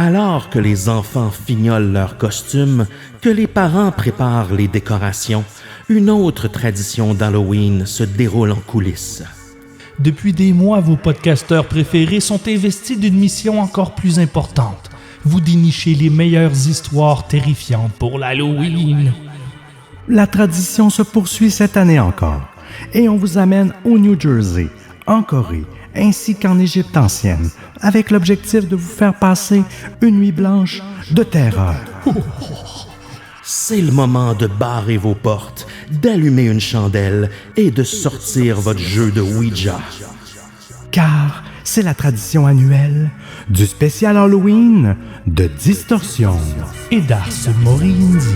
Alors que les enfants fignolent leurs costumes, que les parents préparent les décorations, une autre tradition d'Halloween se déroule en coulisses. Depuis des mois, vos podcasteurs préférés sont investis d'une mission encore plus importante. Vous dénichez les meilleures histoires terrifiantes pour l'Halloween. La tradition se poursuit cette année encore, et on vous amène au New Jersey, en Corée, ainsi qu'en Égypte ancienne, avec l'objectif de vous faire passer une nuit blanche de terreur. C'est le moment de barrer vos portes, d'allumer une chandelle et de sortir votre jeu de Ouija. Car c'est la tradition annuelle du spécial Halloween de Distorsion Et d'Ars Moriendi.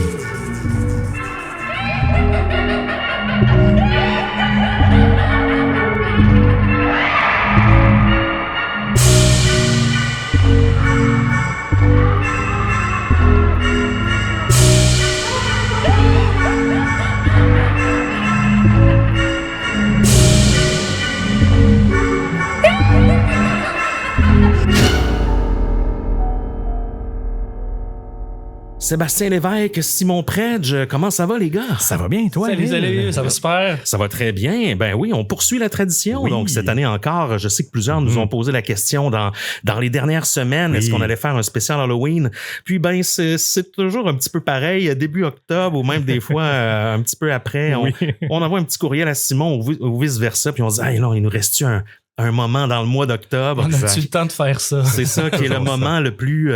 Sébastien Lévesque, Simon Predge, comment ça va les gars? Ça va bien, toi? Salut, ça va super. Ça va très bien. Ben oui, on poursuit la tradition. Oui. Donc, cette année encore, je sais que plusieurs nous ont posé la question dans les dernières semaines, est-ce qu'on allait faire un spécial Halloween? Puis, ben, c'est toujours un petit peu pareil, début octobre ou même des fois un petit peu après. On envoie un petit courriel à Simon ou vice-versa, puis on se dit, hey, non, il nous reste-tu un moment dans le mois d'octobre. On a-tu le temps de faire ça? C'est ça qui est le moment le plus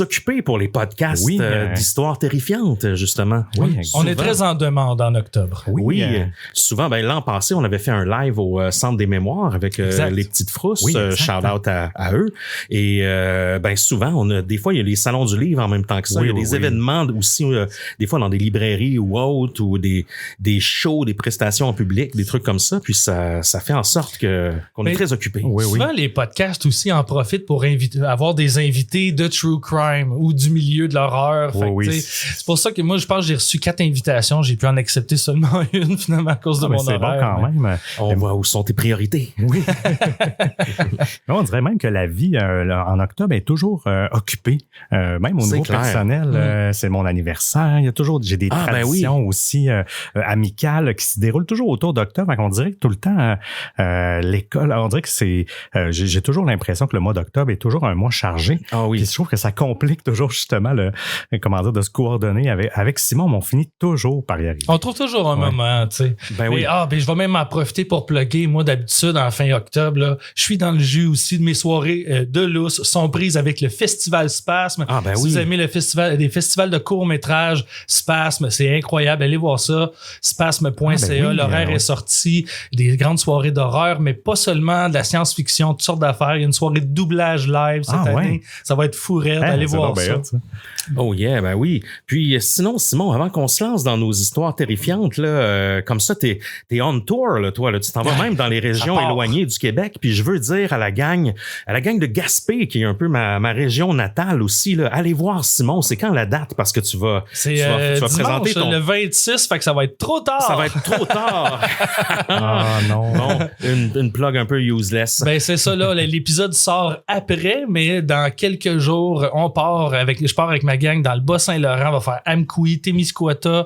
occupé pour les podcasts d'histoires terrifiantes, justement. Oui, on est très en demande en octobre. Oui, souvent, ben, l'an passé, on avait fait un live au Centre des Mémoires avec les Petites Frousses. Shout-out à eux. Et ben souvent, des fois, il y a les salons du livre en même temps que ça. Il y a des événements aussi, des fois dans des librairies ou autres, ou des shows, des prestations en public, des trucs comme ça. Puis ça fait en sorte qu'on est très occupé. Souvent, les podcasts aussi en profitent pour avoir des invités de true crime ou du milieu de l'horreur. C'est pour ça que moi, je pense que j'ai reçu 4 invitations. J'ai pu en accepter seulement une, finalement, à cause de mon horaire. C'est bon quand même. On voit où sont tes priorités. Oui. On dirait même que la vie en octobre est toujours occupée. Même au niveau personnel, c'est mon anniversaire. J'ai des traditions aussi amicales qui se déroulent toujours autour d'octobre. On dirait que tout le temps... l'école, on dirait que j'ai toujours l'impression que le mois d'octobre est toujours un mois chargé. Puis je trouve que ça complique toujours justement de se coordonner avec Simon, mais on finit toujours par y arriver. On trouve toujours un moment, tu sais. Je vais même en profiter pour plugger. Moi, d'habitude, en fin octobre, là, je suis dans le jus aussi de mes soirées de lousse sont prises avec le Festival Spasme. Si vous aimez des festivals de courts-métrages, Spasme, c'est incroyable. Allez voir ça. Spasme.ca. L'horaire est sorti. Des grandes soirées d'horreur, mais pas seulement de la science-fiction, toutes sortes d'affaires. Il y a une soirée de doublage live cette année. Ça va être fou raide. Allez voir ça. Oh yeah, ben oui. Puis sinon, Simon, avant qu'on se lance dans nos histoires terrifiantes, là, comme ça, t'es on tour, là, toi. Là, tu t'en vas même dans les régions éloignées du Québec. Puis je veux dire à la gang de Gaspé, qui est un peu ma région natale aussi, là, allez voir Simon. C'est quand la date? Parce que tu vas dimanche, présenter le 26, fait que ça va être trop tard. Ça va être trop tard. Non. Bon, une plug un peu useless. Ben c'est ça là, l'épisode sort après, mais dans quelques jours, je pars avec ma gang dans le Bas-Saint-Laurent, on va faire Amqui, Témiscouata,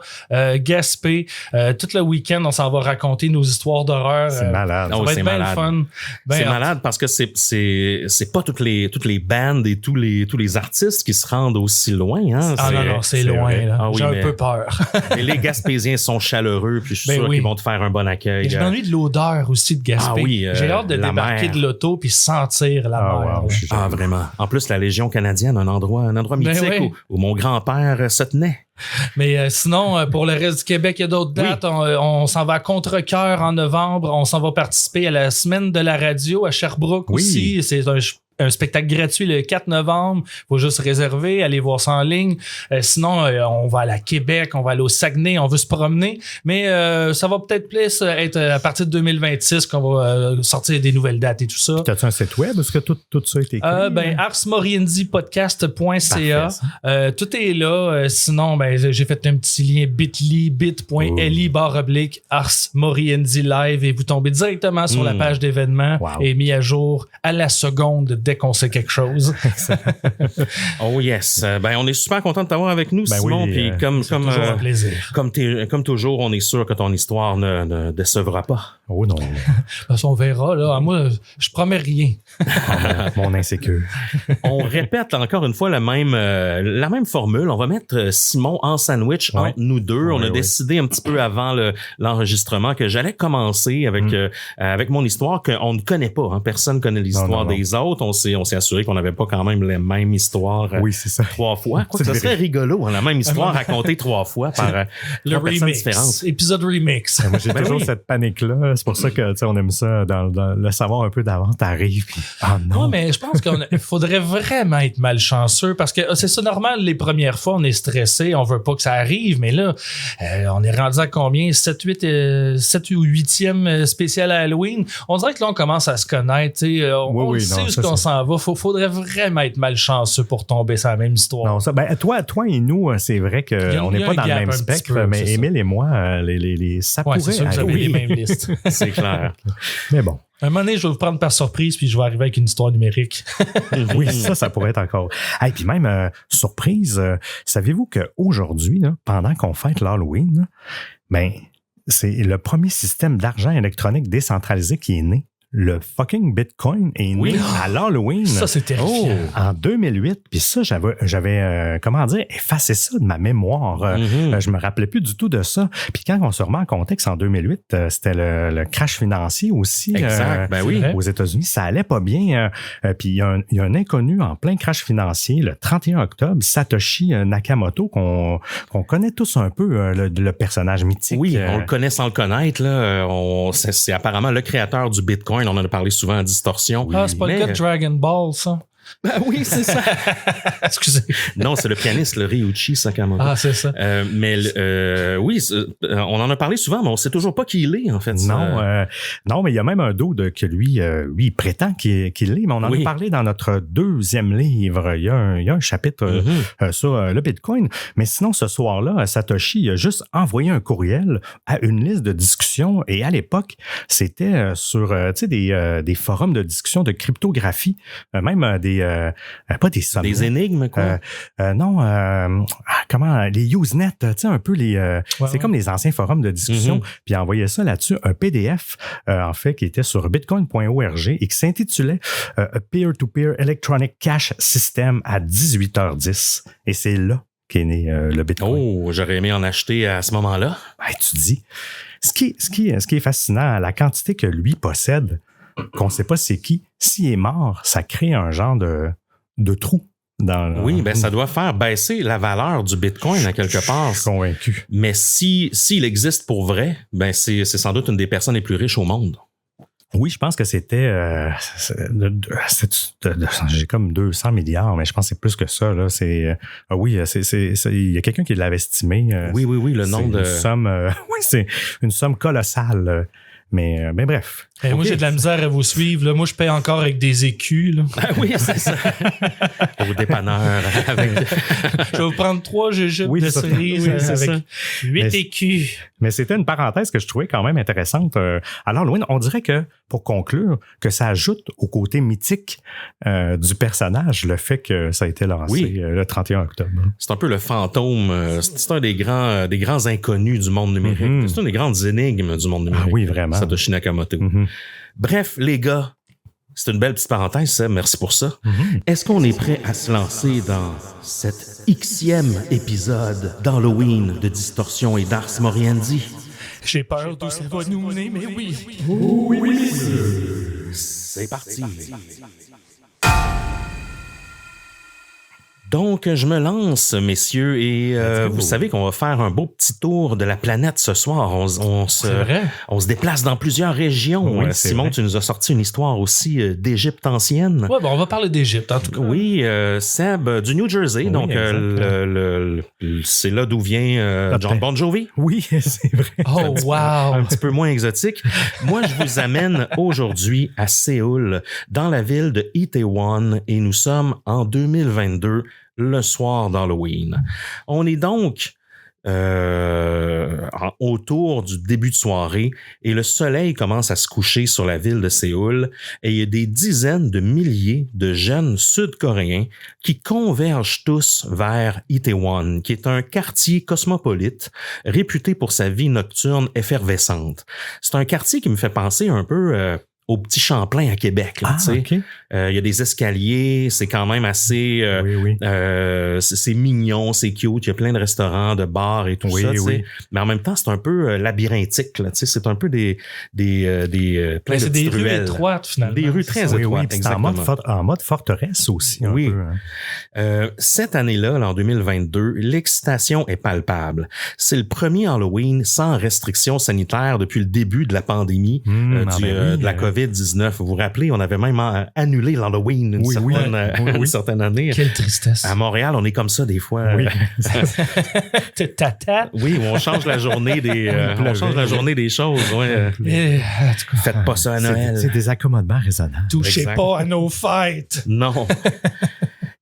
Gaspé, tout le week-end, on s'en va raconter nos histoires d'horreur. C'est malade. Ça va être bien fun. C'est malade parce que c'est pas toutes les bandes et tous les artistes qui se rendent aussi loin, hein. Non, c'est loin là. J'ai un peu peur. Mais les Gaspésiens sont chaleureux, puis je suis sûr qu'ils vont te faire un bon accueil. Et je m'ennuie de l'odeur aussi de Gaspé. J'ai hâte de débarquer de l'auto puis sentir la mer. Wow, vraiment. En plus, la Légion canadienne, un endroit mythique où mon grand-père se tenait. Mais sinon, pour le reste du Québec, il y a d'autres dates. On s'en va à Contrecœur en novembre. On s'en va participer à la semaine de la radio à Sherbrooke aussi. C'est un spectacle gratuit le 4 novembre. Faut juste réserver, aller voir ça en ligne. Sinon, on va aller à Québec, on va aller au Saguenay, on veut se promener. Mais ça va peut-être plus être à partir de 2026 qu'on va sortir des nouvelles dates et tout ça. T'as-tu un site web? Est-ce que tout ça est écrit? arsmoriendipodcast.ca. Tout est là. Sinon, j'ai fait un petit lien bit.ly/Ars Moriendi Live et vous tombez directement sur la page d'événements et mis à jour à la seconde dès qu'on sait quelque chose. Oh yes. Ben, on est super content de t'avoir avec nous, Simon. Oui, puis toujours un plaisir. Comme toujours, on est sûr que ton histoire ne décevra pas. Oh non. De toute façon, on verra. Là. Moi, je promets rien. Mon insécure. On répète encore une fois la même formule. On va mettre Simon en sandwich entre nous deux. On a décidé un petit peu avant l'enregistrement que j'allais commencer avec mon histoire qu'on ne connaît pas. Hein. Personne ne connaît l'histoire des autres. On s'est assuré qu'on n'avait pas quand même les mêmes histoires c'est ça. 3 fois. Ça serait rigolo, hein, la même histoire racontée 3 fois par le remix. Épisode remix. Moi, j'ai toujours cette panique-là. C'est pour ça que on aime ça dans le savoir un peu d'avant. T'arrives. Non. Ouais, mais je pense qu'il faudrait vraiment être malchanceux parce que c'est ça normal. Les premières fois, on est stressé. On veut pas que ça arrive. Mais là, on est rendu à combien? 7 ou 8e spécial à Halloween. On dirait que là, on commence à se connaître. On sait où qu'on s'en va. Faudrait vraiment être malchanceux pour tomber sur la même histoire. Non, ça, toi et nous, c'est vrai qu'on n'est pas dans le même spectre, mais Émile et moi, ça pourrait c'est sûr que vous avez les mêmes listes. C'est clair. Mais bon. Un moment donné, je vais vous prendre par surprise puis je vais arriver avec une histoire numérique. Oui, ça pourrait être encore. Et puis même, surprise, saviez-vous qu'aujourd'hui, pendant qu'on fête l'Halloween, c'est le premier système d'argent électronique décentralisé qui est né. Le fucking Bitcoin est né à l'Halloween. Ça, c'est terrifiant. En 2008. Puis ça, j'avais effacé ça de ma mémoire. Je me rappelais plus du tout de ça. Puis quand on se remet en contexte, en 2008, c'était le crash financier aussi. Exact. Aux États-Unis, ça allait pas bien. Puis il y a un inconnu en plein crash financier, le 31 octobre, Satoshi Nakamoto, qu'on connaît tous un peu, le personnage mythique. Oui, on le connaît sans le connaître. Là. C'est apparemment le créateur du Bitcoin. On en a parlé souvent à Distorsion. C'est pas le gars de Dragon Ball, ça? Oui, c'est ça. Excusez. Non, c'est le pianiste, le Ryuichi Sakamoto. C'est ça. On en a parlé souvent, mais on sait toujours pas qui il est, en fait. Non, mais il y a même un dude que lui, il prétend qu'il l'est, mais on en a parlé dans notre 2e livre. Il y a un chapitre sur le Bitcoin. Mais sinon, ce soir-là, Satoshi a juste envoyé un courriel à une liste de discussion. Et à l'époque, c'était sur des forums de discussion de cryptographie, même pas des sommes. Des énigmes, quoi. Les Usenet, tu sais, un peu c'est comme les anciens forums de discussion. Puis il a envoyé ça là-dessus, un PDF, en fait, qui était sur bitcoin.org et qui s'intitulait A Peer-to-Peer Electronic Cash System à 18h10. Et c'est là qu'est né le Bitcoin. Oh, j'aurais aimé en acheter à ce moment-là. Tu dis. Ce qui est fascinant, la quantité que lui possède, qu'on ne sait pas c'est qui, s'il est mort, ça crée un genre de trou. Ça doit faire baisser la valeur du Bitcoin à quelque part. Je suis convaincu. Mais s'il existe pour vrai, c'est sans doute une des personnes les plus riches au monde. Oui, je pense que c'était... j'ai comme 200 milliards, mais je pense que c'est plus que ça. Là. Il y a quelqu'un qui l'avait estimé. Oui, le nombre de... c'est une somme colossale. Mais bref. Moi, j'ai de la misère à vous suivre. Là. Moi, je paye encore avec des écus. Là. Oui, c'est ça. Au dépanneur. Je vais vous prendre 3 jujubes de cerise avec 8 écus. Mais c'était une parenthèse que je trouvais quand même intéressante. Alors, Halloween, on dirait que, pour conclure, que ça ajoute au côté mythique du personnage le fait que ça a été lancé le 31 octobre. C'est un peu le fantôme. C'est un des grands inconnus du monde numérique. C'est une des grandes énigmes du monde numérique. Ah oui, vraiment. Satoshi Nakamoto. Bref, les gars, c'est une belle petite parenthèse, Seb. Merci pour ça. Est-ce qu'on est prêt à se lancer dans cet Xème épisode d'Halloween de Distorsion et d'Ars Moriendi? J'ai peur d'où ça va nous mener, mais oui. Oui. C'est parti. Donc, je me lance, messieurs, et vous savez qu'on va faire un beau petit tour de la planète ce soir. On se déplace dans plusieurs régions. Simon, tu nous as sorti une histoire aussi d'Égypte ancienne. Oui, on va parler d'Égypte, en tout cas. Oui, Seb, du New Jersey, donc c'est là d'où vient John Bon Jovi. Oui, c'est vrai. Oh, wow! Un petit peu moins exotique. Moi, je vous amène aujourd'hui à Séoul, dans la ville de Itaewon, et nous sommes en 2022, le soir d'Halloween. On est donc autour du début de soirée et le soleil commence à se coucher sur la ville de Séoul et il y a des dizaines de milliers de jeunes sud-coréens qui convergent tous vers Itaewon, qui est un quartier cosmopolite réputé pour sa vie nocturne effervescente. C'est un quartier qui me fait penser un peu au Petit Champlain à Québec. Là, okay. Y a des escaliers, c'est quand même assez... c'est mignon, c'est cute, il y a plein de restaurants, de bars et tout ça. Oui. Mais en même temps, c'est un peu labyrinthique. Là, c'est un peu des plein de c'est des rues ruelles. Étroites, finalement. Des rues très étroites, exactement. En mode forteresse aussi. Un peu, hein. Cette année-là, en 2022, l'excitation est palpable. C'est le premier Halloween sans restrictions sanitaires depuis le début de la pandémie de la COVID-19. Vous vous rappelez, on avait même annulé l'Halloween une certaine année. Quelle tristesse. À Montréal, on est comme ça des fois. Oui, oui, on change la journée des choses. Ouais. Faites pas ça à Noël. C'est des accommodements raisonnables. Touchez pas à nos fêtes. Non.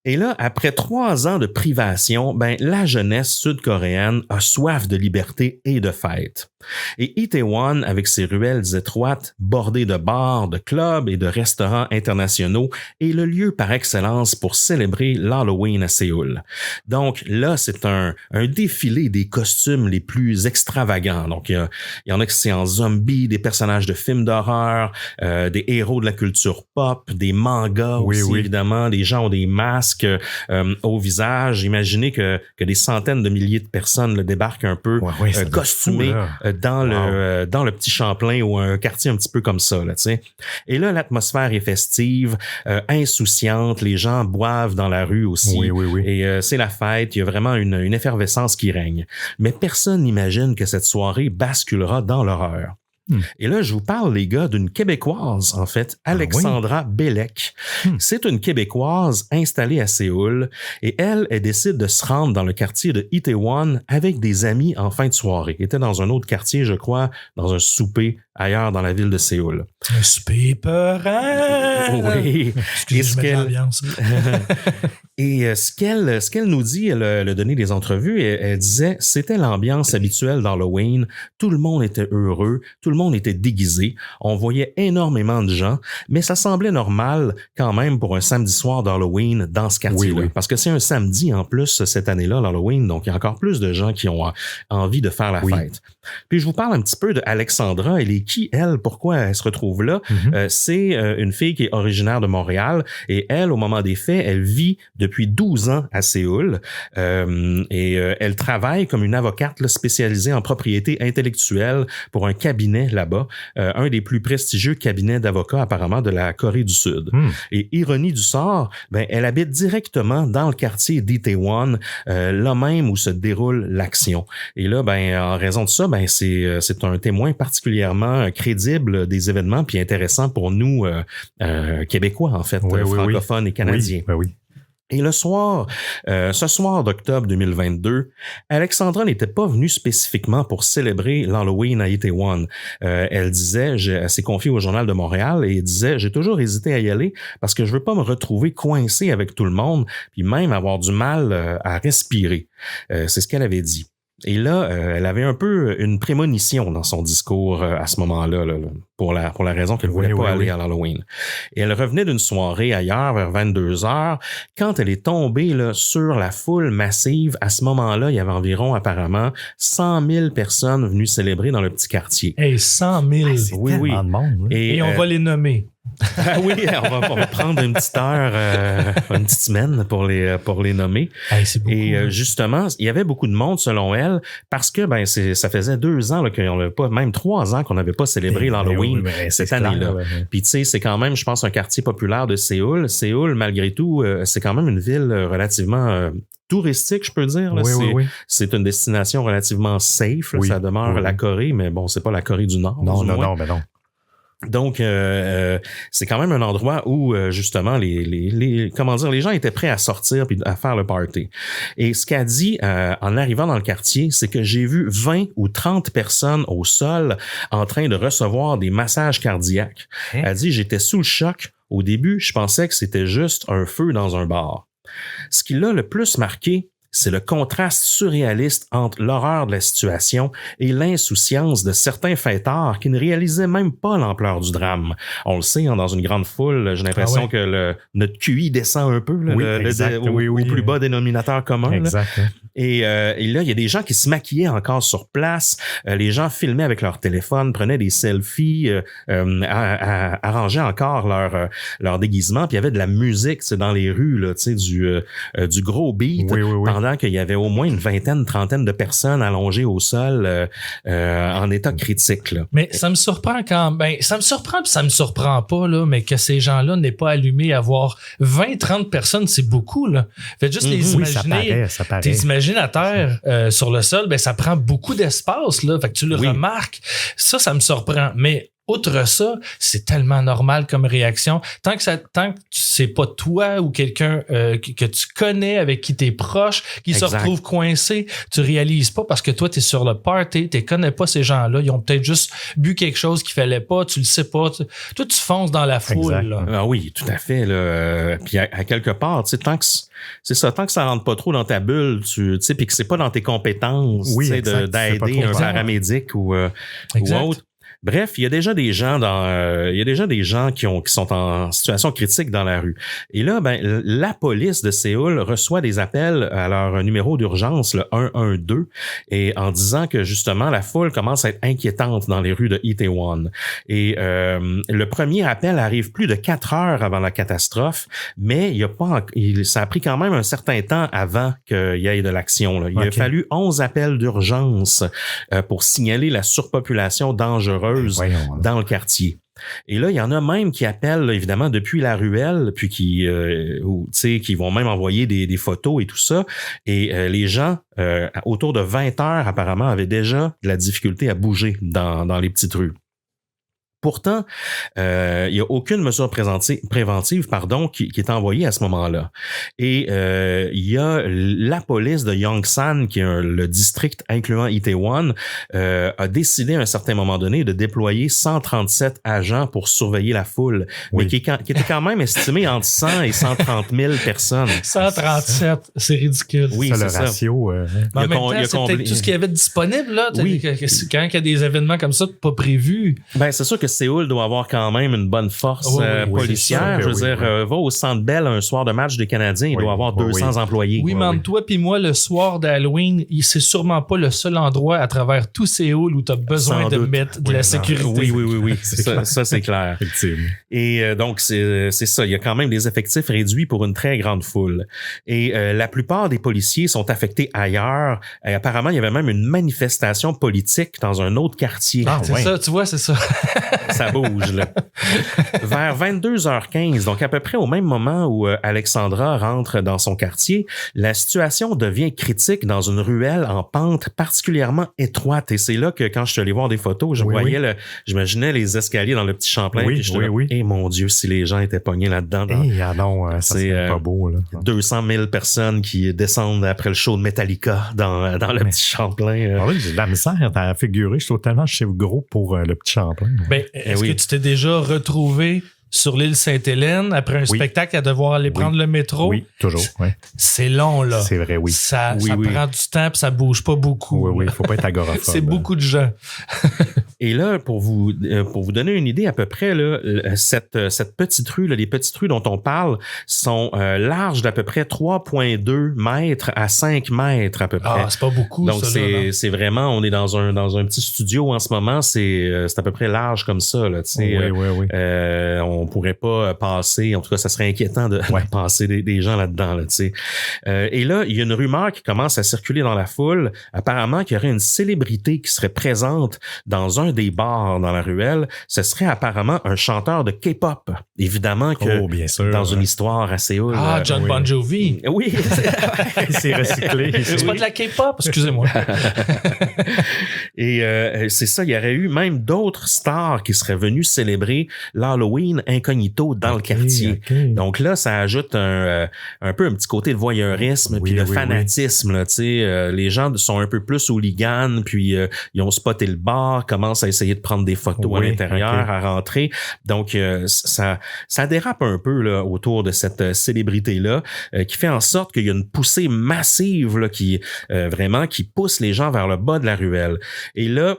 Et là, après 3 ans de privation, la jeunesse sud-coréenne a soif de liberté et de fête. Et Itaewon, avec ses ruelles étroites, bordées de bars, de clubs et de restaurants internationaux, est le lieu par excellence pour célébrer l'Halloween à Séoul. Donc là, c'est un défilé des costumes les plus extravagants. Donc il y en a qui c'est en zombie, des personnages de films d'horreur, des héros de la culture pop, des mangas évidemment, des gens ont des masques au visage. Imaginez que des centaines de milliers de personnes débarquent un peu costumées dans le Petit Champlain ou un quartier un petit peu comme ça. Là, et là, l'atmosphère est festive, insouciante. Les gens boivent dans la rue aussi. Et c'est la fête. Il y a vraiment une effervescence qui règne. Mais personne n'imagine que cette soirée basculera dans l'horreur. Et là, je vous parle, les gars, d'une Québécoise, en fait, Alexandra Bellec. C'est une Québécoise installée à Séoul et elle décide de se rendre dans le quartier de Itaewon avec des amis en fin de soirée. Elle était dans un autre quartier, je crois, dans un souper ailleurs dans la ville de Séoul. Un souper peurant! Oui. Et ce qu'elle nous dit, elle a donné des entrevues, elle disait, c'était l'ambiance habituelle d'Halloween. Tout le monde était heureux, tout le monde était déguisé. On voyait énormément de gens, mais ça semblait normal quand même pour un samedi soir d'Halloween dans ce quartier-là. Parce que c'est un samedi en plus cette année-là, l'Halloween, donc il y a encore plus de gens qui ont envie de faire la fête. Puis je vous parle un petit peu d'Alexandra. Elle est qui, elle? Pourquoi elle se retrouve là? C'est une fille qui est originaire de Montréal et elle, au moment des faits, elle vit depuis 12 ans à Séoul et elle travaille comme une avocate spécialisée en propriété intellectuelle pour un cabinet là-bas, un des plus prestigieux cabinets d'avocats apparemment de la Corée du Sud. Et ironie du sort, elle habite directement dans le quartier d'Itaewon, là même où se déroule l'action. Et là, en raison de ça, c'est un témoin particulièrement crédible des événements puis intéressant pour nous Québécois en fait, francophones et canadiens. Et ce soir d'octobre 2022, Alexandra n'était pas venue spécifiquement pour célébrer l'Halloween à Itaewon. Elle s'est confiée au Journal de Montréal et elle disait, j'ai toujours hésité à y aller parce que je veux pas me retrouver coincé avec tout le monde puis même avoir du mal à respirer. C'est ce qu'elle avait dit. Et là, elle avait un peu une prémonition dans son discours à ce moment-là, pour la raison qu'elle voulait pas aller à l'Halloween. Et elle revenait d'une soirée ailleurs vers 22h quand elle est tombée sur la foule massive. À ce moment-là, il y avait environ apparemment 100 000 personnes venues célébrer dans le petit quartier. Hey, 100 000! C'est tellement de monde. Et on va les nommer. Oui, on va prendre une petite heure, une petite semaine pour les nommer. C'est beaucoup, et justement, il y avait beaucoup de monde selon elle parce que ça faisait 2 ans qu'on n'avait pas, même 3 ans qu'on n'avait pas célébré l'Halloween cette année-là. Puis tu sais, c'est quand même, je pense, un quartier populaire de Séoul. Séoul, malgré tout, c'est quand même une ville relativement touristique, je peux dire. Là. C'est une destination relativement safe. Là, ça demeure la Corée, mais bon, c'est pas la Corée du Nord. Non. Donc, c'est quand même un endroit où, justement, les gens étaient prêts à sortir puis à faire le party. Et ce qu'elle dit en arrivant dans le quartier, c'est que j'ai vu 20 ou 30 personnes au sol en train de recevoir des massages cardiaques. Elle dit, j'étais sous le choc. Au début, je pensais que c'était juste un feu dans un bar. Ce qui l'a le plus marqué, c'est le contraste surréaliste entre l'horreur de la situation et l'insouciance de certains fêtards qui ne réalisaient même pas l'ampleur du drame. On le sait, dans une grande foule, j'ai l'impression que notre QI descend un peu au plus bas dénominateur commun. Exact. Et là, il y a des gens qui se maquillaient encore sur place. Les gens filmaient avec leur téléphone, prenaient des selfies, arrangeaient encore leur déguisement. Puis il y avait de la musique dans les rues, là, du gros beat, pendant qu'il y avait au moins une vingtaine, trentaine de personnes allongées au sol en état critique. Là. Mais ça me surprend ça me surprend puis ça me surprend pas, là, mais que ces gens-là n'aient pas allumé à voir 20-30 personnes, c'est beaucoup. Là. Faites juste les imaginer. Ça paraît. T'es imaginateur sur le sol, ça prend beaucoup d'espace. Là. Fait que tu le remarques. Ça me surprend. Mais outre ça, c'est tellement normal comme réaction. Tant que c'est pas toi ou quelqu'un que tu connais, avec qui t'es proche, qui se retrouve coincé, tu réalises pas parce que toi, t'es sur le party, tu connais pas ces gens-là. Ils ont peut-être juste bu quelque chose qu'il fallait pas, tu le sais pas. Toi, tu fonces dans la foule. Là. Ah oui, tout à fait. Là. Puis à quelque part, tu sais, tant que ça rentre pas trop dans ta bulle, tu sais, puis que c'est pas dans tes compétences, d'aider un paramédic ou autre. Bref, il y a déjà des gens qui sont en situation critique dans la rue. Et là, la police de Séoul reçoit des appels à leur numéro d'urgence, le 112, et en disant que justement la foule commence à être inquiétante dans les rues de Itaewon. Et le premier appel arrive plus de 4 heures avant la catastrophe, mais ça a pris quand même un certain temps avant qu'il y ait de l'action. Là. Il a fallu 11 appels d'urgence pour signaler la surpopulation dangereuse dans le quartier. Et là, il y en a même qui appellent, là, évidemment, depuis la ruelle, puis qui vont même envoyer des photos et tout ça. Et les gens, autour de 20 heures, apparemment, avaient déjà de la difficulté à bouger dans les petites rues. Pourtant, il n'y a aucune mesure préventive qui est envoyée à ce moment-là. Et il y a la police de Yongsan, qui est le district incluant Itaewon, a décidé à un certain moment donné de déployer 137 agents pour surveiller la foule, mais qui était quand même estimé entre 100 et 130 000 personnes. 137, c'est ridicule. Oui, c'est le ratio. En même temps, c'est peut-être tout ce qu'il y avait disponible. Là. Quand il y a des événements comme ça, pas prévus. C'est sûr que Séoul doit avoir quand même une bonne force policière. Je veux dire, va au Centre Bell un soir de match des Canadiens, il doit avoir 200 employés. Oui, mais entre toi puis moi, le soir d'Halloween, c'est sûrement pas le seul endroit à travers tout Séoul où tu as besoin de mettre de la sécurité. Oui. ça, c'est clair. Et donc, c'est ça. Il y a quand même des effectifs réduits pour une très grande foule. Et la plupart des policiers sont affectés ailleurs. Et apparemment, il y avait même une manifestation politique dans un autre quartier. Ça, tu vois, c'est ça. Ça bouge, là. Vers 22h15, donc à peu près au même moment où Alexandra rentre dans son quartier, la situation devient critique dans une ruelle en pente particulièrement étroite. Et c'est là que quand je suis allé voir des photos, j'imaginais les escaliers dans le petit Champlain. Et mon Dieu, si les gens étaient pognés là-dedans. C'est pas beau, là. 200 000 personnes qui descendent après le show de Metallica dans le petit Champlain. J'ai de la misère à figurer. Je suis totalement chef gros pour le petit Champlain. Est-ce que tu t'es déjà retrouvé sur l'île Sainte-Hélène après un spectacle à devoir aller prendre le métro? Oui, toujours. C'est long, là. C'est vrai, oui. Ça prend du temps et ça bouge pas beaucoup. Oui, il faut pas être agoraphobe. C'est beaucoup de gens. Et là, pour vous donner une idée à peu près, là, cette petite rue, là, les petites rues dont on parle sont larges d'à peu près 3,2 mètres à 5 mètres à peu près. C'est pas beaucoup. Donc, c'est vraiment, on est dans un petit studio en ce moment, c'est à peu près large comme ça, là, tu sais. Oui. On pourrait pas passer, en tout cas, ça serait inquiétant de passer des gens là-dedans, là, tu sais. Et là, il y a une rumeur qui commence à circuler dans la foule. Apparemment, qu'il y aurait une célébrité qui serait présente dans un des bars dans la ruelle. Ce serait apparemment un chanteur de K-pop. Évidemment que bien sûr, dans une histoire à Séoul. John Bon Jovi. Oui. C'est recyclé. C'est pas de la K-pop, excusez-moi. Et c'est ça, il y aurait eu même d'autres stars qui seraient venus célébrer l'Halloween incognito dans le quartier. Donc là, ça ajoute un petit côté de voyeurisme puis de fanatisme. Là, les gens sont un peu plus hooligans, puis ils ont spoté le bar, commencent commencent à essayer de prendre des photos à l'intérieur, à rentrer. Donc, ça dérape un peu là, autour de cette célébrité-là qui fait en sorte qu'il y a une poussée massive là, qui pousse les gens vers le bas de la ruelle. Et là,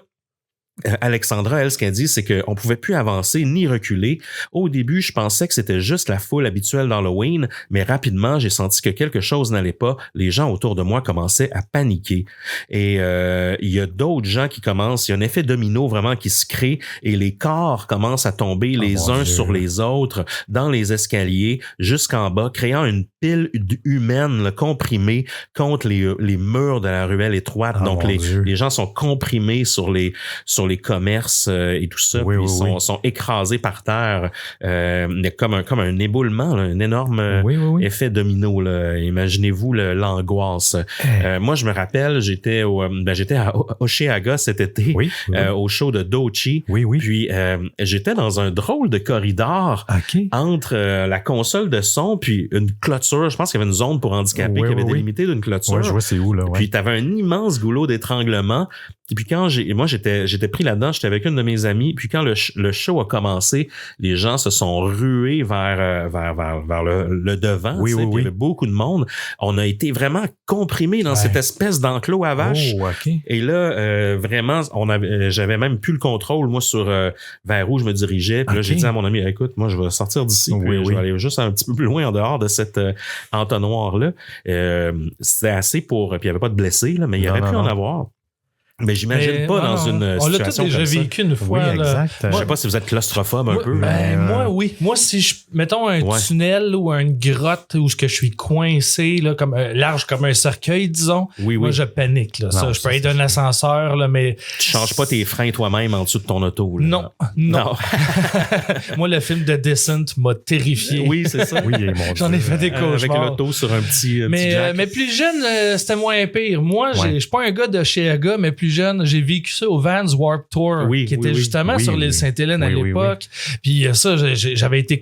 Alexandra, elle, ce qu'elle dit, c'est qu'on pouvait plus avancer ni reculer. Au début, je pensais que c'était juste la foule habituelle d'Halloween, mais rapidement, j'ai senti que quelque chose n'allait pas. Les gens autour de moi commençaient à paniquer. Et il y a d'autres gens qui commencent, il y a un effet domino vraiment qui se crée et les corps commencent à tomber les uns sur les autres dans les escaliers jusqu'en bas, créant une pile humaine là, comprimée contre les murs de la ruelle étroite. Donc, les gens sont comprimés sur les commerces et tout ça, puis sont écrasés par terre. Il y a comme un éboulement, là, un énorme effet domino. Là. Imaginez-vous l'angoisse. Moi, je me rappelle, j'étais à Osheaga cet été, au show de Doechii. Puis j'étais dans un drôle de corridor entre la console de son puis une clôture. Je pense qu'il y avait une zone pour handicapés qui avait délimité d'une clôture. Ouais, je vois c'est où, là. Puis t'avais un immense goulot d'étranglement. Et puis quand j'étais pris là-dedans, j'étais avec une de mes amies, puis quand le show a commencé, les gens se sont rués vers le devant, il y avait beaucoup de monde. On a été vraiment comprimés dans cette espèce d'enclos à vaches. Et là, vraiment, j'avais même plus le contrôle, moi, sur vers où je me dirigeais. Puis là, j'ai dit à mon ami, écoute, moi, je vais sortir d'ici, puis je vais aller juste un petit peu plus loin en dehors de cet entonnoir-là. C'était assez pour... Puis il n'y avait pas de blessés, là, mais il y aurait pu en avoir. Mais j'imagine pas dans une situation comme ça. On l'a tous déjà vécu une fois. Oui, exact. Je sais pas si vous êtes claustrophobe un peu. Moi, oui. Moi, si mettons un tunnel ou une grotte où je suis coincé, là, comme large comme un cercueil, disons, moi, je panique. Là. Ça, je peux être d'un ascenseur, là, mais... Tu changes pas tes freins toi-même en dessous de ton auto. Là. Non. Moi, le film de Descent m'a terrifié. Oui, c'est ça. J'en ai fait des cauchemars. Avec l'auto sur un petit jack. Mais plus jeune, c'était moins pire. Moi, je suis pas un gars de Osheaga, mais plus jeune, j'ai vécu ça au Vans Warped Tour, qui était justement sur l'île Sainte-Hélène à l'époque. Puis ça, j'avais été...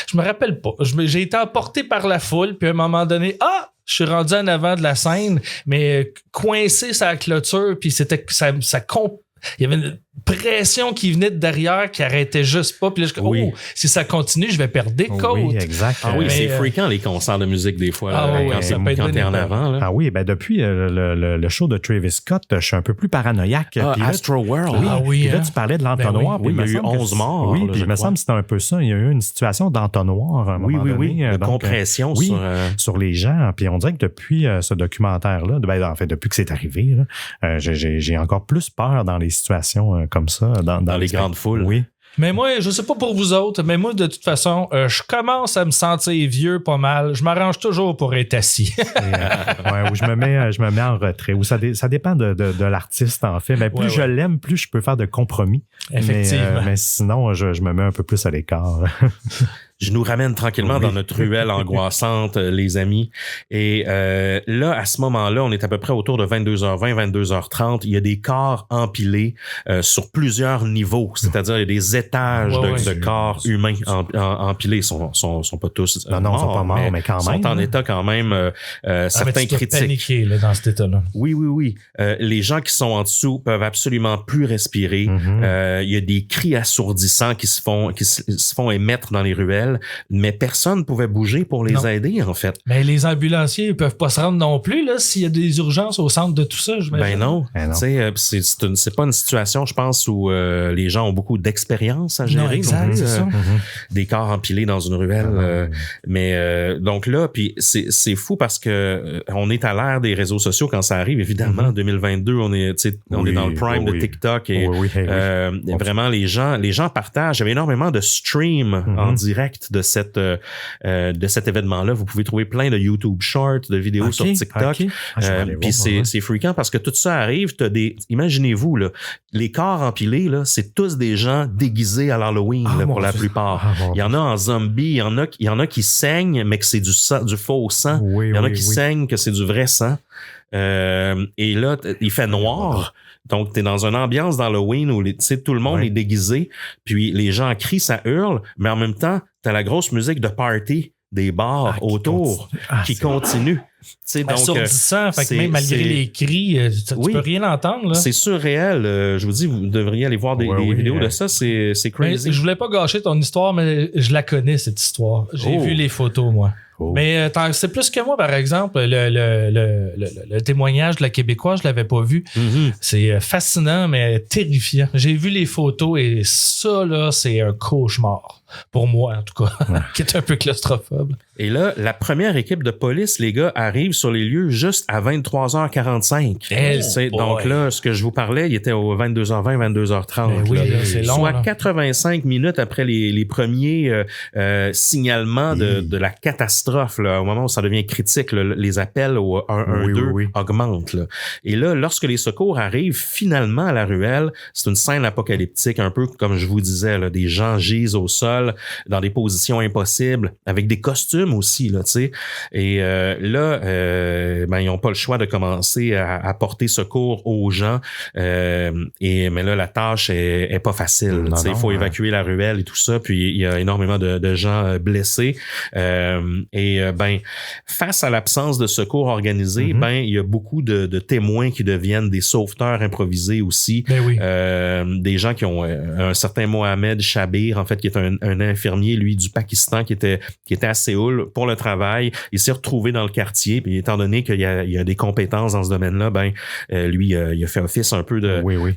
Je me rappelle pas. J'ai été emporté par la foule, puis à un moment donné, je suis rendu en avant de la scène, mais coincé sur la clôture, puis c'était il y avait une pression qui venait de derrière qui arrêtait juste pas. Puis là, si ça continue, je vais perdre des côtes. Oui, exact. C'est fréquent, les concerts de musique, des fois, quand t'es en avant. Là. Depuis le show de Travis Scott, je suis un peu plus paranoïaque. Astro World. Puis là, tu parlais de l'entonnoir. Il y a eu 11 morts. Oui, puis il me semble que c'était un peu ça. Il y a eu une situation d'entonnoir à un moment donné. De compression sur les gens. Puis on dirait que depuis ce documentaire-là, depuis que c'est arrivé, là, j'ai encore plus peur dans les situations comme ça. Dans les grandes foules. Oui. Mais moi, je sais pas pour vous autres, mais moi, de toute façon, je commence à me sentir vieux pas mal. Je m'arrange toujours pour être assis. Où je me mets en retrait. Ou ça dépend de l'artiste, en fait. Mais plus je l'aime, plus je peux faire de compromis. Effectivement. Mais sinon, je me mets un peu plus à l'écart. Je nous ramène tranquillement dans notre ruelle angoissante, les amis. Et là, à ce moment-là, on est à peu près autour de 22h20, 22h30. Il y a des corps empilés sur plusieurs niveaux. C'est-à-dire, il y a des étages de corps humains empilés. Ils sont pas tous morts. Non, ils sont pas morts, mais quand même. Ils sont en état quand même certains critiques. Paniquer là, dans cet état-là. Oui. Les gens qui sont en dessous peuvent absolument plus respirer. Il y a des cris assourdissants qui se font émettre dans les ruelles. Mais personne ne pouvait bouger pour les aider, en fait. Mais les ambulanciers ne peuvent pas se rendre non plus, là, s'il y a des urgences au centre de tout ça, j'imagine. Non. C'est pas une situation, je pense, où les gens ont beaucoup d'expérience à gérer. Non, exact, c'est ça. Des corps empilés dans une ruelle. Donc là, puis c'est fou parce que on est à l'ère des réseaux sociaux quand ça arrive. Évidemment, en 2022, on est dans le prime de TikTok et vraiment, les gens partagent. Il y avait énormément de streams en direct de cet événement-là. Vous pouvez trouver plein de YouTube Shorts, de vidéos sur TikTok. Puis c'est fréquent parce que tout ça arrive. Imaginez-vous, là, les corps empilés, là, c'est tous des gens déguisés à l'Halloween pour la plupart. Il y en a en zombie, il y en a qui saignent, mais que c'est du faux sang. Il y en a qui saignent, que c'est du vrai sang. Et là, il fait noir. Donc, t'es dans une ambiance d'Halloween où tout le monde est déguisé, puis les gens crient, ça hurle, mais en même temps, t'as la grosse musique de party des bars autour qui continue. assourdissant. Fait que même malgré les cris, tu peux rien entendre. Là. C'est surréel. Je vous dis, vous devriez aller voir des vidéos de ça. C'est crazy. Mais je voulais pas gâcher ton histoire, mais je la connais, cette histoire. J'ai vu les photos, moi. Mais c'est plus que moi, par exemple, le témoignage de la Québécoise, je l'avais pas vu. Mm-hmm. C'est fascinant, mais terrifiant. J'ai vu les photos et ça, là, c'est un cauchemar. Pour moi, en tout cas, qui est un peu claustrophobe. Et là, la première équipe de police, les gars, arrive sur les lieux juste à 23h45. Donc là, ce que je vous parlais, il était au 22h20, 22h30. Oui, là, c'est long. Soit 85 minutes après les premiers signalements de la catastrophe, là, au moment où ça devient critique, les appels au 112 augmentent. Là. Et là, lorsque les secours arrivent finalement à la ruelle, c'est une scène apocalyptique, un peu comme je vous disais, là, des gens gisent au sol, dans des positions impossibles, avec des costumes aussi, là, tu sais. Et ils n'ont pas le choix de commencer à porter secours aux gens. Mais là, la tâche est pas facile. Il faut évacuer la ruelle et tout ça. Puis il y a énormément de gens blessés. Face à l'absence de secours organisé, il y a beaucoup de témoins qui deviennent des sauveteurs improvisés aussi. Des gens qui ont un certain Mohamed Shabir, en fait, qui est un infirmier, lui, du Pakistan, qui était à Séoul pour le travail. Il s'est retrouvé dans le quartier, puis étant donné qu'il y a des compétences dans ce domaine-là, lui, il a fait office un peu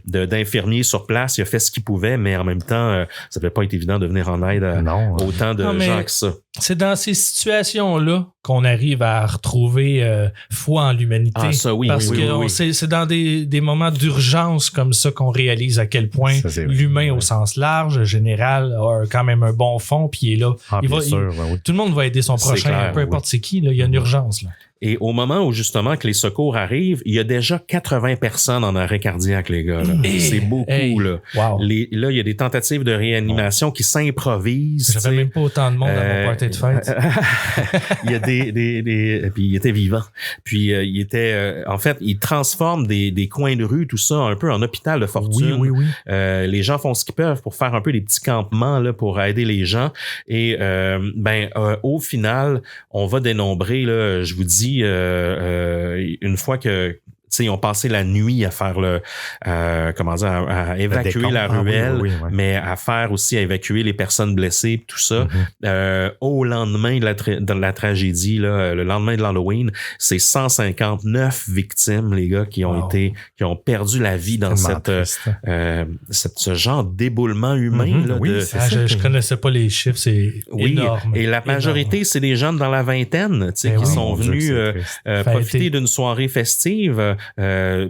d'infirmier sur place. Il a fait ce qu'il pouvait, mais en même temps, ça devait pas être évident de venir en aide à autant de gens que ça. C'est dans ces situations-là qu'on arrive à retrouver foi en l'humanité. Ah, ça, oui. Parce que c'est dans des moments d'urgence comme ça qu'on réalise à quel point l'humain au sens large, général, a quand même un bon fond, puis il est là. Tout le monde va aider son prochain, clair, peu importe c'est qui. Là, il y a une urgence. Là. Et au moment où, justement, que les secours arrivent, il y a déjà 80 personnes en arrêt cardiaque, les gars. Là. C'est beaucoup, là. Wow. Là, il y a des tentatives de réanimation qui s'improvisent. J'avais même pas autant de monde à mon party de fête. Il y a puis il était vivant. Puis il était... en fait, il transforme des coins de rue, tout ça, un peu en hôpital de fortune. Oui. Les gens font ce qu'ils peuvent pour faire un peu des petits campements là, pour aider les gens. Et au final, on va dénombrer, là, je vous dis, une fois que ils ont passé la nuit à faire à évacuer la ruelle, mais à faire aussi à évacuer les personnes blessées, tout ça. Au lendemain de la tragédie, là, le lendemain de l'Halloween, c'est 159 victimes, les gars, qui ont perdu la vie dans ce genre d'éboulement humain. Là, je connaissais pas les chiffres, c'est énorme. Et la majorité, c'est des jeunes dans la vingtaine, qui sont venus profiter d'une soirée festive.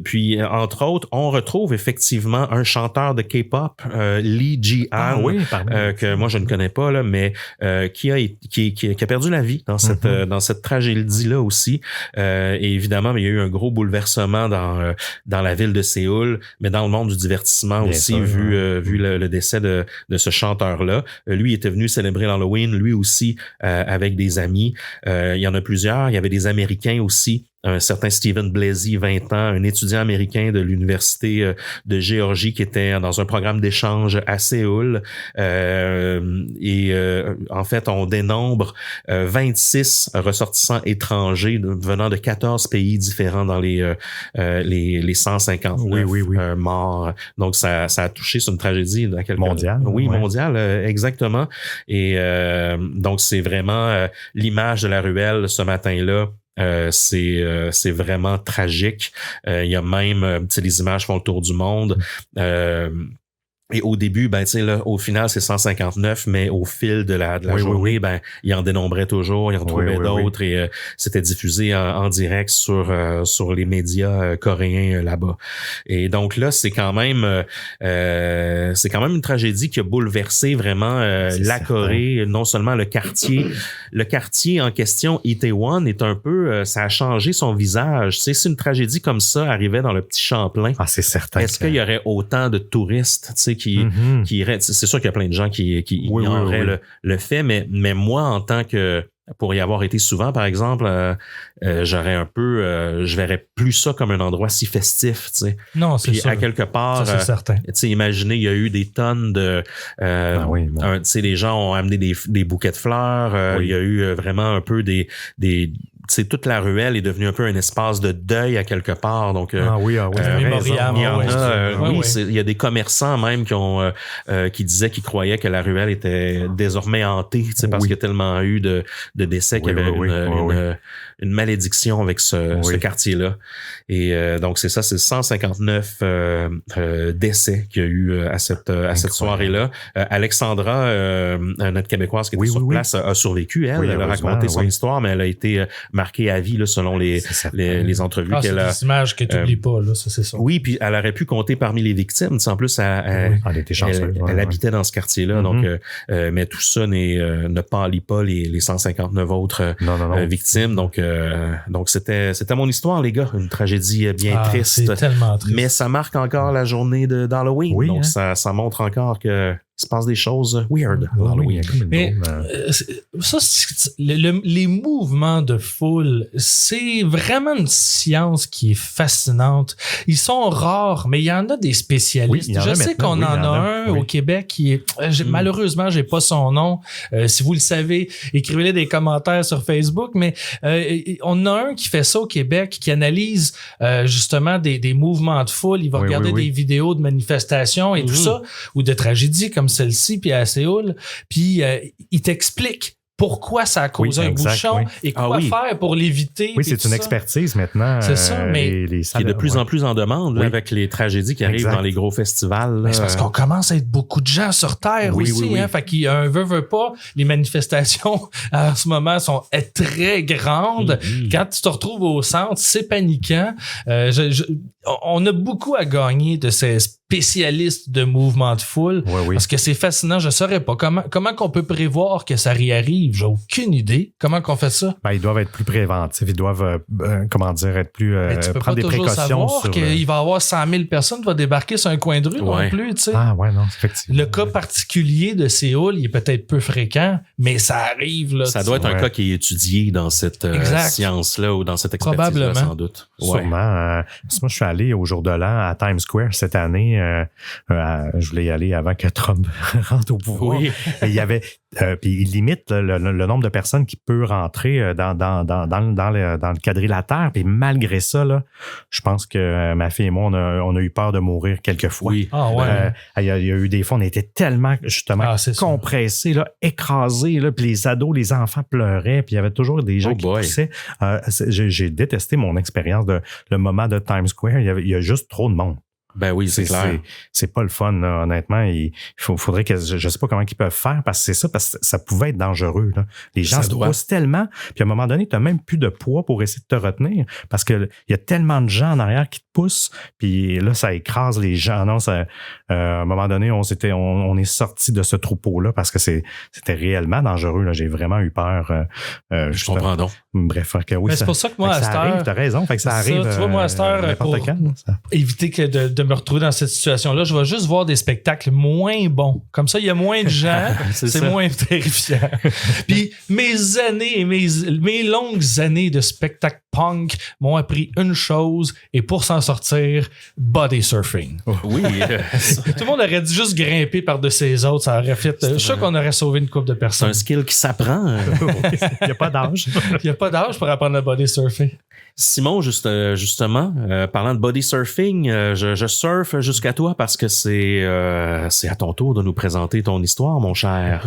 Puis, entre autres, on retrouve effectivement un chanteur de K-pop, Lee Ji-han, que moi je ne connais pas, là, mais qui a perdu la vie dans cette tragédie-là aussi. Et évidemment, il y a eu un gros bouleversement dans la ville de Séoul, mais dans le monde du divertissement aussi, vu le décès de ce chanteur-là. Lui était venu célébrer l'Halloween, lui aussi, avec des amis. Il y en a plusieurs. Il y avait des Américains aussi. Un certain Stephen Blasey, 20 ans, un étudiant américain de l'université de Géorgie qui était dans un programme d'échange à Séoul. En fait, on dénombre 26 ressortissants étrangers venant de 14 pays différents dans les 159 morts. Donc, ça a touché sur une tragédie mondiale. Oui, mondiale, exactement. Et donc, c'est vraiment l'image de la ruelle ce matin-là. C'est vraiment tragique. Il y a même, les images font le tour du monde. Et au début, au final, c'est 159, mais au fil de la journée, il en dénombrait toujours, il en trouvait d'autres et c'était diffusé en direct sur les médias coréens là-bas. Et donc là, c'est quand même une tragédie qui a bouleversé vraiment la Corée, non seulement le quartier. Le quartier en question, Itaewon, est un peu, ça a changé son visage. Tu sais, si une tragédie comme ça arrivait dans le petit Champlain, c'est certain. Est-ce qu'il y aurait autant de touristes, tu sais, qui iraient? C'est sûr qu'il y a plein de gens qui ignoreraient le fait, mais moi, en tant que, pour y avoir été souvent, par exemple, j'aurais un peu, je verrais plus ça comme un endroit si festif, tu sais. Non, c'est sûr. À quelque part, ça, c'est certain. Tu sais, imaginez, il y a eu des tonnes de, tu sais, les gens ont amené des bouquets de fleurs, il y a eu vraiment un peu des toute la ruelle est devenue un peu un espace de deuil à quelque part. Donc, il y a des commerçants même qui disaient qu'ils croyaient que la ruelle était désormais hantée, parce qu'il y a tellement eu de décès qu'il y avait une malédiction avec ce quartier-là. Et donc, c'est ça, c'est 159 décès qu'il y a eu à cette soirée-là. Alexandra, notre Québécoise qui était sur place, a survécu. Elle a raconté son histoire, mais elle a été marquée à vie là, selon les entrevues qu'elle a. C'est des images que tu n'oublies pas, là, ça, c'est ça. Oui, puis elle aurait pu compter parmi les victimes. En plus, elle habitait dans ce quartier-là. Donc, mais tout ça ne pâlit pas les 159 autres victimes. Donc c'était mon histoire, les gars. Une tragédie bien triste. C'est tellement triste. Mais ça marque encore la journée d'Halloween. Oui, donc, ça montre encore que il se passe des choses weird. Mais ça, les mouvements de foule, c'est vraiment une science qui est fascinante. Ils sont rares, mais il y en a des spécialistes. Je sais qu'on en a un au Québec qui est... Malheureusement, j'ai pas son nom. Si vous le savez, écrivez-le des commentaires sur Facebook, mais on a un qui fait ça au Québec, qui analyse justement des mouvements de foule. Il va regarder des vidéos de manifestations et tout ça, ou de tragédies comme celle-ci, puis à Séoul, puis il t'explique pourquoi ça a causé un bouchon et quoi faire pour l'éviter. Oui, c'est une expertise maintenant. C'est ça, mais qui est de plus en plus en demande là, avec les tragédies qui arrivent dans les gros festivals. Mais c'est parce qu'on commence à être beaucoup de gens sur Terre aussi. Hein, fait qu'il veut pas, les manifestations en ce moment sont très grandes. Quand tu te retrouves au centre, c'est paniquant. On a beaucoup à gagner de ces spécialistes de mouvements de foule parce que c'est fascinant. Je saurais pas comment qu'on peut prévoir que ça réarrive. J'ai aucune idée. Comment qu'on fait ça? Ils doivent être plus préventifs. Ils doivent, être plus... prendre des précautions. Tu peux qu'il va y avoir 100 000 personnes qui vont débarquer sur un coin de rue non plus. T'sais. Ah ouais, non, effectivement. Le cas particulier de Séoul, il est peut-être peu fréquent, mais ça arrive. Là, ça doit être un cas qui est étudié dans cette science-là ou dans cette expertise-là, sans doute. Sûrement. Moi, je suis allé au jour de l'an à Times Square cette année. Je voulais y aller avant que Trump rentre au pouvoir. Oui. Il y avait... puis il limite le nombre de personnes qui peut rentrer dans le quadrilatère. Puis malgré ça, là, je pense que ma fille et moi, on a eu peur de mourir quelques fois. Oui. Il y a eu des fois, on était tellement justement compressés, là, écrasés. Là, puis les ados, les enfants pleuraient. Puis il y avait toujours des gens qui poussaient. J'ai détesté mon expérience le moment de Times Square. Il y a juste trop de monde. Ben oui, c'est clair. C'est pas le fun, là, honnêtement. Il faudrait que je sais pas comment ils peuvent faire parce que ça pouvait être dangereux. Là. Les gens se poussent tellement, puis à un moment donné, tu n'as même plus de poids pour essayer de te retenir parce que il y a tellement de gens en arrière qui te poussent, puis là, ça écrase les gens. Non, à un moment donné, on est sorti de ce troupeau-là parce que c'était réellement dangereux. Là. J'ai vraiment eu peur. Je comprends donc. Bref, c'est pour ça que moi, à cette heure... Tu as raison, fait que ça arrive. Tu vois, moi, à cette heure, pour éviter de me retrouver dans cette situation-là, je vais juste voir des spectacles moins bons. Comme ça, il y a moins de gens, c'est moins terrifiant. Puis mes années et mes longues années de spectacle punk m'ont appris une chose, et pour s'en sortir, body surfing. Oui. Tout le monde aurait dû juste grimper par-dessus les autres, ça aurait fait... Je suis sûr qu'on aurait sauvé une couple de personnes. C'est un skill qui s'apprend. Il n'y a pas d'âge. Il n'y a pas d'âge pour apprendre le body surfing. Simon, justement, parlant de body surfing, je surfe jusqu'à toi parce que c'est à ton tour de nous présenter ton histoire, mon cher.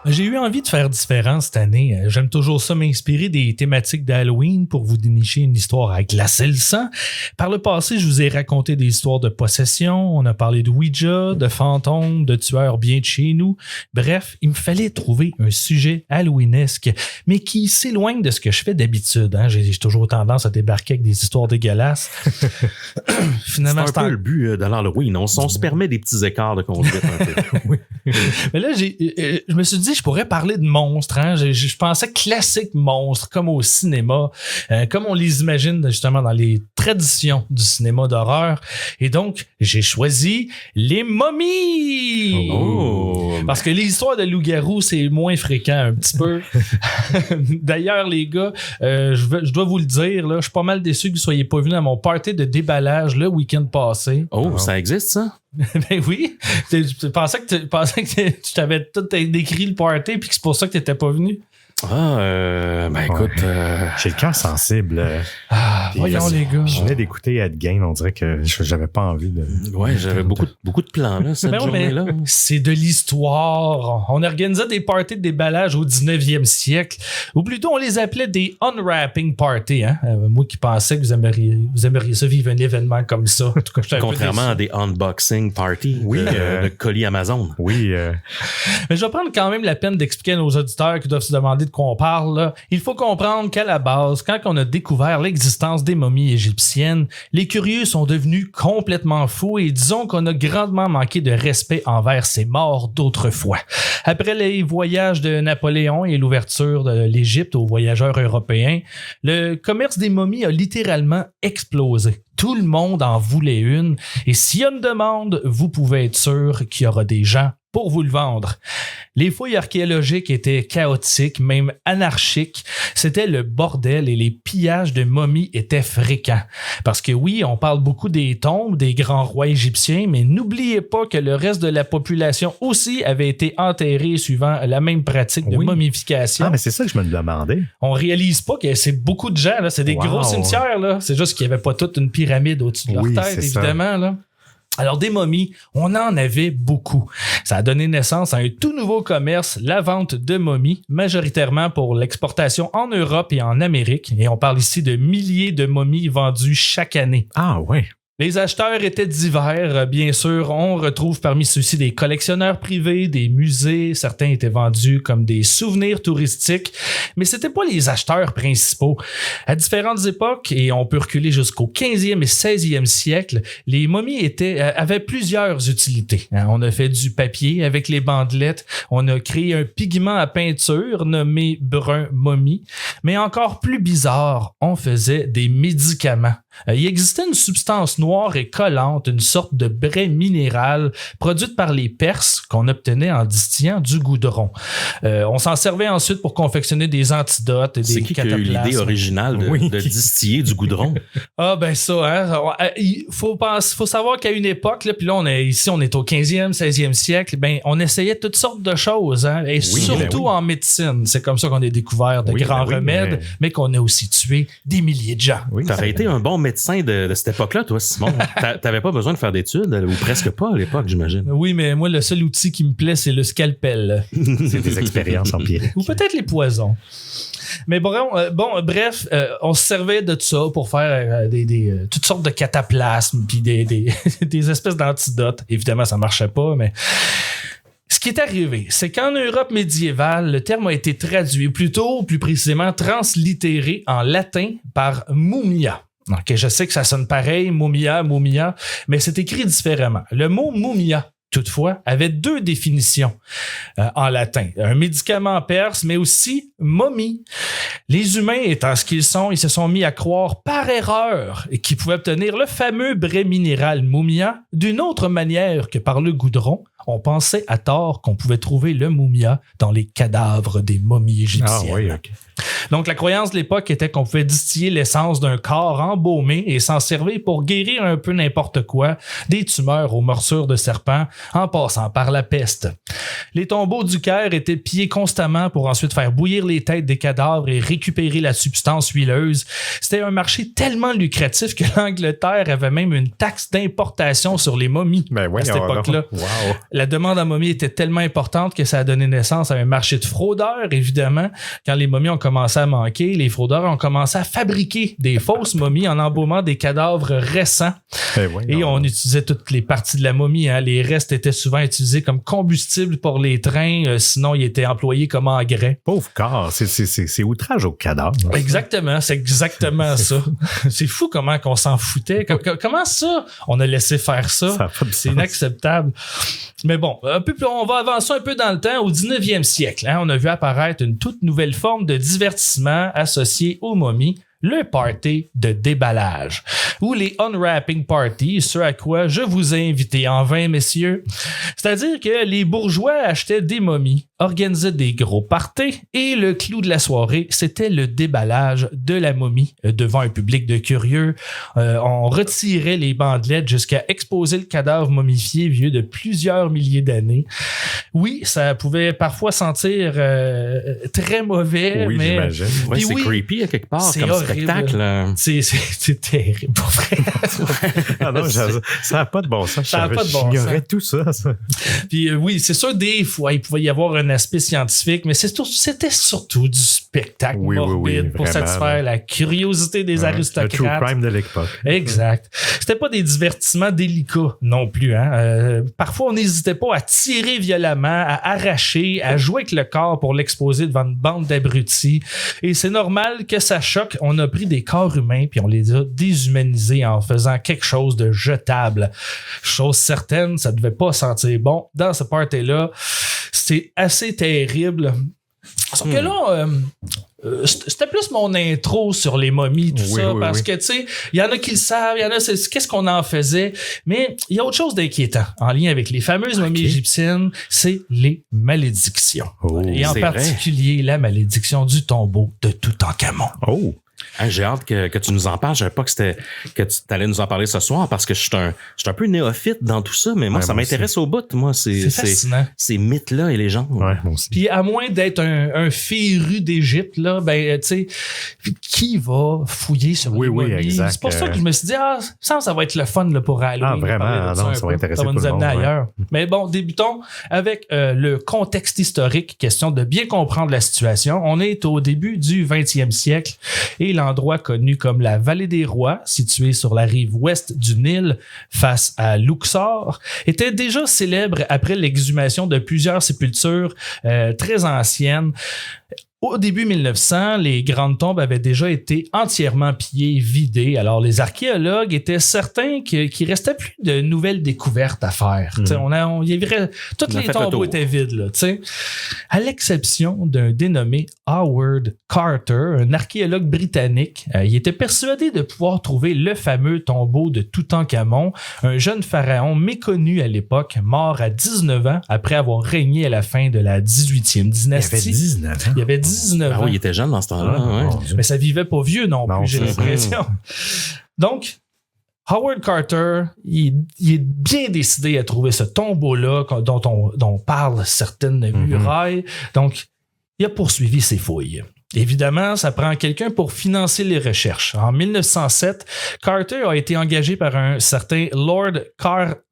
J'ai eu envie de faire différent cette année. J'aime toujours ça m'inspirer des thématiques d'Halloween pour vous dénicher une histoire à glacer le sang. Par le passé, je vous ai raconté des histoires de possession. On a parlé de Ouija, de fantômes, de tueurs bien de chez nous. Bref, il me fallait trouver un sujet halloweenesque, mais qui s'éloigne de ce que je fais d'habitude. Hein. J'ai toujours tendance à débarquer avec des histoires dégueulasses. Finalement, c'est un peu le but de l'Halloween. On se permet des petits écarts de conduite un peu. Oui. Mais là, je me suis dit, je pourrais parler de monstres. Hein? Je pensais classique monstres, comme au cinéma, comme on les imagine justement dans les tradition du cinéma d'horreur. Et donc, j'ai choisi les momies! Parce que les histoires de loups-garous, c'est moins fréquent un petit peu. D'ailleurs, les gars, je dois vous le dire, là, je suis pas mal déçu que vous soyez pas venus à mon party de déballage le week-end passé. Ça existe, ça? Ben oui. Tu pensais que tu t'avais tout décrit le party puis que c'est pour ça que tu n'étais pas venu? Écoute... J'ai le cœur sensible. Voyons les gars. Je venais d'écouter Ed Gein, on dirait que j'avais pas envie de... Ouais, j'avais beaucoup de plans là, cette journée-là. C'est de l'histoire. On organisait des parties de déballage au 19e siècle, ou plutôt on les appelait des unwrapping parties. Hein? Moi qui pensais que vous aimeriez ça vivre un événement comme ça. En tout cas, contrairement à des unboxing parties de colis Amazon. Oui. Mais je vais prendre quand même la peine d'expliquer à nos auditeurs qui doivent se demander de quoi on parle. Là. Il faut comprendre qu'à la base, quand on a découvert l'existence des momies égyptiennes, les curieux sont devenus complètement fous et disons qu'on a grandement manqué de respect envers ces morts d'autrefois. Après les voyages de Napoléon et l'ouverture de l'Égypte aux voyageurs européens, le commerce des momies a littéralement explosé. Tout le monde en voulait une et s'il y a une demande, vous pouvez être sûr qu'il y aura des gens pour vous le vendre. Les fouilles archéologiques étaient chaotiques, même anarchiques. C'était le bordel et les pillages de momies étaient fréquents. Parce que oui, on parle beaucoup des tombes des grands rois égyptiens, mais n'oubliez pas que le reste de la population aussi avait été enterré suivant la même pratique de momification. Ah, mais c'est ça que je me demandais. On réalise pas que c'est beaucoup de gens, là. C'est des gros cimetières, là. C'est juste qu'il n'y avait pas toute une pyramide au-dessus de leur tête, évidemment, là. Alors, des momies, on en avait beaucoup. Ça a donné naissance à un tout nouveau commerce, la vente de momies, majoritairement pour l'exportation en Europe et en Amérique. Et on parle ici de milliers de momies vendues chaque année. Ah ouais. Les acheteurs étaient divers, bien sûr. On retrouve parmi ceux-ci des collectionneurs privés, des musées. Certains étaient vendus comme des souvenirs touristiques, mais c'était pas les acheteurs principaux. À différentes époques, et on peut reculer jusqu'au 15e et 16e siècle, les momies avaient plusieurs utilités. On a fait du papier avec les bandelettes. On a créé un pigment à peinture nommé brun momie. Mais encore plus bizarre, on faisait des médicaments. Il existait une substance noire et collante, une sorte de brai minéral produite par les Perses qu'on obtenait en distillant du goudron. On s'en servait ensuite pour confectionner des antidotes et des cataplasmes. C'est qui a eu l'idée originale de distiller du goudron? Ah ben ça, hein? Il faut savoir qu'à une époque, là, puis là on est au 15e, 16e siècle, ben on essayait toutes sortes de choses, hein? Et surtout en médecine. C'est comme ça qu'on a découvert de grands remèdes, mais qu'on a aussi tué des milliers de gens. Oui, t'aurais été un bon médecin de cette époque-là, toi, Simon. T'avais pas besoin de faire d'études, ou presque pas à l'époque, j'imagine. Oui, mais moi, le seul outil qui me plaît, c'est le scalpel. C'est des expériences empiriques. Ou peut-être les poisons. Mais bref, on se servait de ça pour faire toutes sortes de cataplasmes puis des espèces d'antidotes. Évidemment, ça marchait pas, mais... Ce qui est arrivé, c'est qu'en Europe médiévale, le terme a été traduit, plutôt, plus précisément, translittéré en latin par mumia. Ok, je sais que ça sonne pareil, mumia, mais c'est écrit différemment. Le mot mumia, toutefois, avait deux définitions en latin. Un médicament perse, mais aussi momie. Les humains, étant ce qu'ils sont, ils se sont mis à croire par erreur qu'ils pouvaient obtenir le fameux brai minéral mumia d'une autre manière que par le goudron. On pensait à tort qu'on pouvait trouver le mumia dans les cadavres des momies égyptiennes. Ah oui, ok. Donc, la croyance de l'époque était qu'on pouvait distiller l'essence d'un corps embaumé et s'en servir pour guérir un peu n'importe quoi, des tumeurs aux morsures de serpents, en passant par la peste. Les tombeaux du Caire étaient pillés constamment pour ensuite faire bouillir les têtes des cadavres et récupérer la substance huileuse. C'était un marché tellement lucratif que l'Angleterre avait même une taxe d'importation sur les momies à cette époque-là. Wow. La demande en momies était tellement importante que ça a donné naissance à un marché de fraudeurs, évidemment. Quand les momies ont commencé à manquer, les fraudeurs ont commencé à fabriquer des fausses momies en embaumant des cadavres récents. Et on utilisait toutes les parties de la momie. Hein. Les restes étaient souvent utilisés comme combustible pour les trains. Sinon, ils étaient employés comme engrais. Pauvre corps, c'est outrage au cadavre. Exactement, c'est exactement ça. C'est fou comment qu'on s'en foutait. Comment ça? On a laissé faire ça. C'est inacceptable. Mais bon, on va avancer un peu dans le temps. Au 19e siècle, hein, on a vu apparaître une toute nouvelle forme de divertissement associé aux momies, le party de déballage, ou les unwrapping parties, ce à quoi je vous ai invité en vain, messieurs. C'est-à-dire que les bourgeois achetaient des momies, organisaient des gros parties, et le clou de la soirée, c'était le déballage de la momie devant un public de curieux. On retirait les bandelettes jusqu'à exposer le cadavre momifié vieux de plusieurs milliers d'années. Oui, ça pouvait parfois sentir très mauvais, oui, mais... j'imagine. Ouais, c'est creepy à quelque part, c'est comme horrible. spectacle. C'est terrible, pour vrai. Ah non, ça n'a pas de bon sens. Ça n'a pas de bon sens. J'ignorais tout ça. Puis oui, c'est sûr, des fois, il pouvait y avoir un aspect scientifique, mais c'était surtout du spectacle morbide pour satisfaire la curiosité des aristocrates. Le true crime de l'époque. Exact. C'était pas des divertissements délicats non plus. Parfois, on n'hésitait pas à tirer violemment, à arracher, à jouer avec le corps pour l'exposer devant une bande d'abrutis. Et c'est normal que ça choque. On a pris des corps humains puis on les a déshumanisés en faisant quelque chose de jetable. Chose certaine, ça devait pas sentir bon. Dans ce party-là, c'est assez terrible. Sauf que là, c'était plus mon intro sur les momies, parce que, tu sais, il y en a qui le savent, il y en a, qu'est-ce qu'on en faisait, mais il y a autre chose d'inquiétant en lien avec les fameuses momies égyptiennes, c'est les malédictions. Et en particulier, la malédiction du tombeau de Toutankhamon. Hey, j'ai hâte que tu nous en parles. Je savais pas que tu allais nous en parler ce soir parce que je suis un peu néophyte dans tout ça, mais moi, ça m'intéresse au bout. Moi, c'est fascinant. Ces mythes-là et légendes. Ouais, moi aussi. Puis à moins d'être un féru d'Égypte, là, ben, tu sais, qui va fouiller sur les momies? Exact. C'est pour ça que je me suis dit, ça va être le fun là, pour Halloween. Vraiment, non, ça va intéresser tout le monde. Ça va nous amener ailleurs. Mais bon, débutons avec le contexte historique, question de bien comprendre la situation. On est au début du 20e siècle et l'endroit connu comme la Vallée des Rois, situé sur la rive ouest du Nil face à Luxor, était déjà célèbre après l'exhumation de plusieurs sépultures très anciennes. Au début 1900, les grandes tombes avaient déjà été entièrement pillées, vidées. Alors, les archéologues étaient certains qu'il restait plus de nouvelles découvertes à faire. Toutes les tombeaux étaient vides. Là, à l'exception d'un dénommé Howard Carter, un archéologue britannique. Il était persuadé de pouvoir trouver le fameux tombeau de Toutankhamon, un jeune pharaon méconnu à l'époque, mort à 19 ans après avoir régné à la fin de la 18e dynastie. Il avait 19 ans. Ah oui, il était jeune dans ce temps-là. Mais ça vivait pas vieux non plus, j'ai l'impression. Donc, Howard Carter, il est bien décidé à trouver ce tombeau-là dont on parle certaines murailles. Donc, il a poursuivi ses fouilles. Évidemment, ça prend quelqu'un pour financer les recherches. En 1907, Carter a été engagé par un certain Lord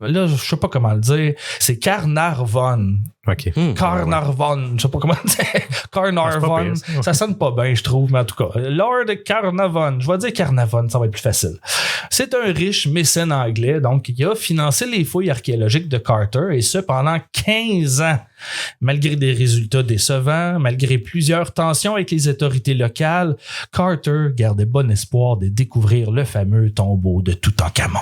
là, je sais pas comment le dire, c'est Carnarvon. OK. Carnarvon, je sais pas comment le dire. Carnarvon, ça sonne pas bien, je trouve, mais en tout cas, Lord Carnarvon, je vais dire Carnarvon, ça va être plus facile. C'est un riche mécène anglais, donc il a financé les fouilles archéologiques de Carter, et ce pendant 15 ans. Malgré des résultats décevants, malgré plusieurs tensions avec les autorités locales, Carter gardait bon espoir de découvrir le fameux tombeau de Toutankhamon.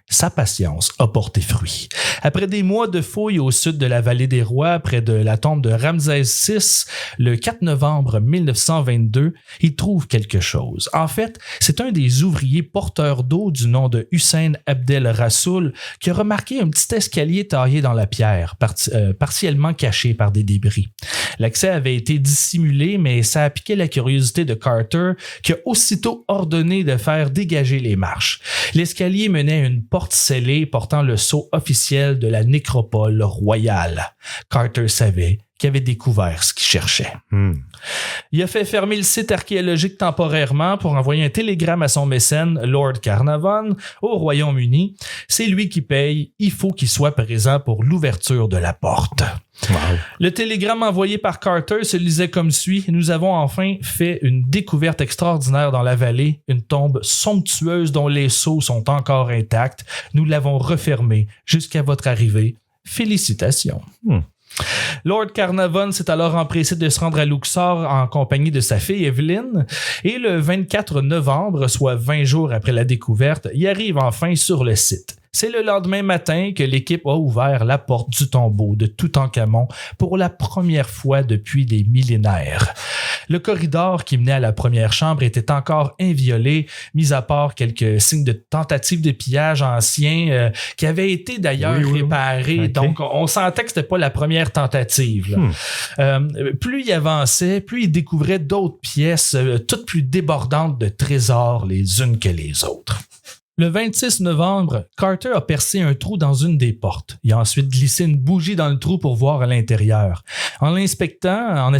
Sa patience a porté fruit. Après des mois de fouilles au sud de la Vallée des Rois, près de la tombe de Ramsès VI, le 4 novembre 1922, il trouve quelque chose. En fait, c'est un des ouvriers porteurs d'eau du nom de Hussein Abdel Rassoul qui a remarqué un petit escalier taillé dans la pierre, partiellement caché par des débris. L'accès avait été dissimulé, mais ça a piqué la curiosité de Carter, qui a aussitôt ordonné de faire dégager les marches. L'escalier menait à une porte scellée portant le sceau officiel de la nécropole royale. Carter savait qu'il avait découvert ce qu'il cherchait. Il a fait fermer le site archéologique temporairement pour envoyer un télégramme à son mécène, Lord Carnarvon, au Royaume-Uni. C'est lui qui paye, il faut qu'il soit présent pour l'ouverture de la porte. Wow. Le télégramme envoyé par Carter se lisait comme suit. Nous avons enfin fait une découverte extraordinaire dans la vallée, une tombe somptueuse dont les sceaux sont encore intacts. Nous l'avons refermée jusqu'à votre arrivée. Félicitations. Lord Carnarvon s'est alors empressé de se rendre à Luxor en compagnie de sa fille Evelyn, et le 24 novembre, soit 20 jours après la découverte, il arrive enfin sur le site. C'est le lendemain matin que l'équipe a ouvert la porte du tombeau de Toutankhamon pour la première fois depuis des millénaires. Le corridor qui menait à la première chambre était encore inviolé, mis à part quelques signes de tentative de pillage anciens qui avaient été d'ailleurs réparés. Okay. Donc, on sentait que c'était pas la première tentative. Plus il avançait, plus il découvrait d'autres pièces, toutes plus débordantes de trésors les unes que les autres. Le 26 novembre, Carter a percé un trou dans une des portes. Il a ensuite glissé une bougie dans le trou pour voir à l'intérieur. En inspectant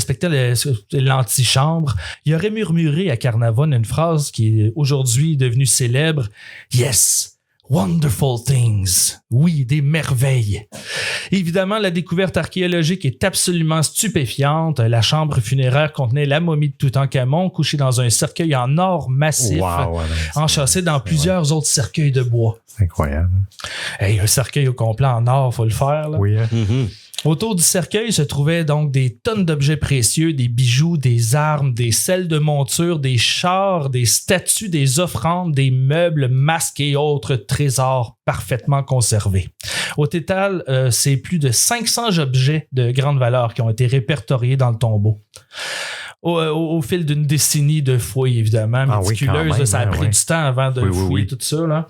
l'antichambre, il aurait murmuré à Carnarvon une phrase qui est aujourd'hui devenue célèbre. « Yes! Wonderful things. » Oui, des merveilles. Évidemment, la découverte archéologique est absolument stupéfiante. La chambre funéraire contenait la momie de Toutankhamon couchée dans un cercueil en or massif, enchâssé dans plusieurs autres cercueils de bois. C'est incroyable. Hey, un cercueil au complet en or, faut le faire. Là. Oui. Autour du cercueil se trouvaient donc des tonnes d'objets précieux, des bijoux, des armes, des selles de monture, des chars, des statues, des offrandes, des meubles, masques et autres trésors parfaitement conservés. Au total, c'est plus de 500 objets de grande valeur qui ont été répertoriés dans le tombeau. Au fil d'une décennie de fouilles, évidemment, méticuleuses, ça a pris du temps avant de fouiller tout ça. Là.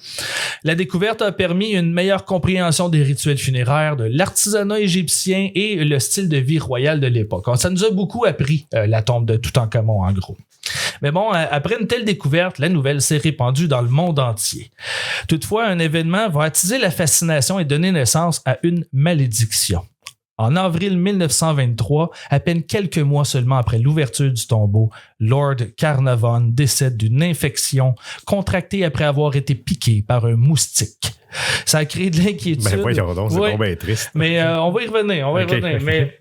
La découverte a permis une meilleure compréhension des rituels funéraires, de l'artisanat égyptien et le style de vie royal de l'époque. Ça nous a beaucoup appris, la tombe de Toutankhamon, en gros. Mais bon, après une telle découverte, la nouvelle s'est répandue dans le monde entier. Toutefois, un événement va attiser la fascination et donner naissance à une malédiction. En avril 1923, à peine quelques mois seulement après l'ouverture du tombeau, Lord Carnarvon décède d'une infection contractée après avoir été piqué par un moustique. Ça a créé de l'inquiétude. Ben voyons donc, c'est bien triste. Mais on va y revenir, mais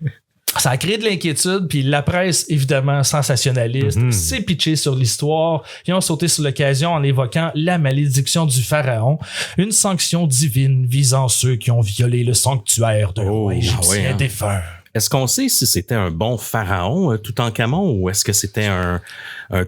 ça a créé de l'inquiétude, puis la presse, évidemment, sensationnaliste, s'est pitchée sur l'histoire. Ils ont sauté sur l'occasion en évoquant la malédiction du pharaon, une sanction divine visant ceux qui ont violé le sanctuaire d'un roi égyptien défunt. Est-ce qu'on sait si c'était un bon pharaon, Toutankhamon, ou est-ce que c'était un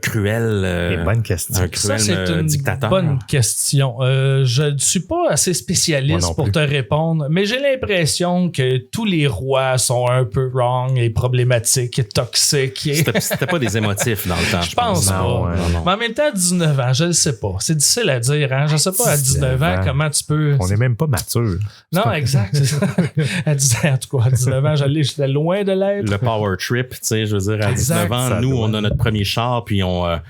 cruel, bonne question. Un cruel c'est une dictateur? Bonne question. Je ne suis pas assez spécialiste pour te répondre, mais j'ai l'impression que tous les rois sont un peu wrong et problématiques, et toxiques. C'était pas des émotifs dans le temps. Je pense pas. Non. Mais en même temps, à 19 ans, je ne sais pas. C'est difficile à dire. Hein? Je ne sais pas à 19 ans comment tu peux... On n'est même pas mature. Non, exact. C'est ça. En tout cas, à 19 ans, j'étais loin de l'être. Le power trip, tu sais, je veux dire, à 19 ans, nous, on a notre premier char, puis on a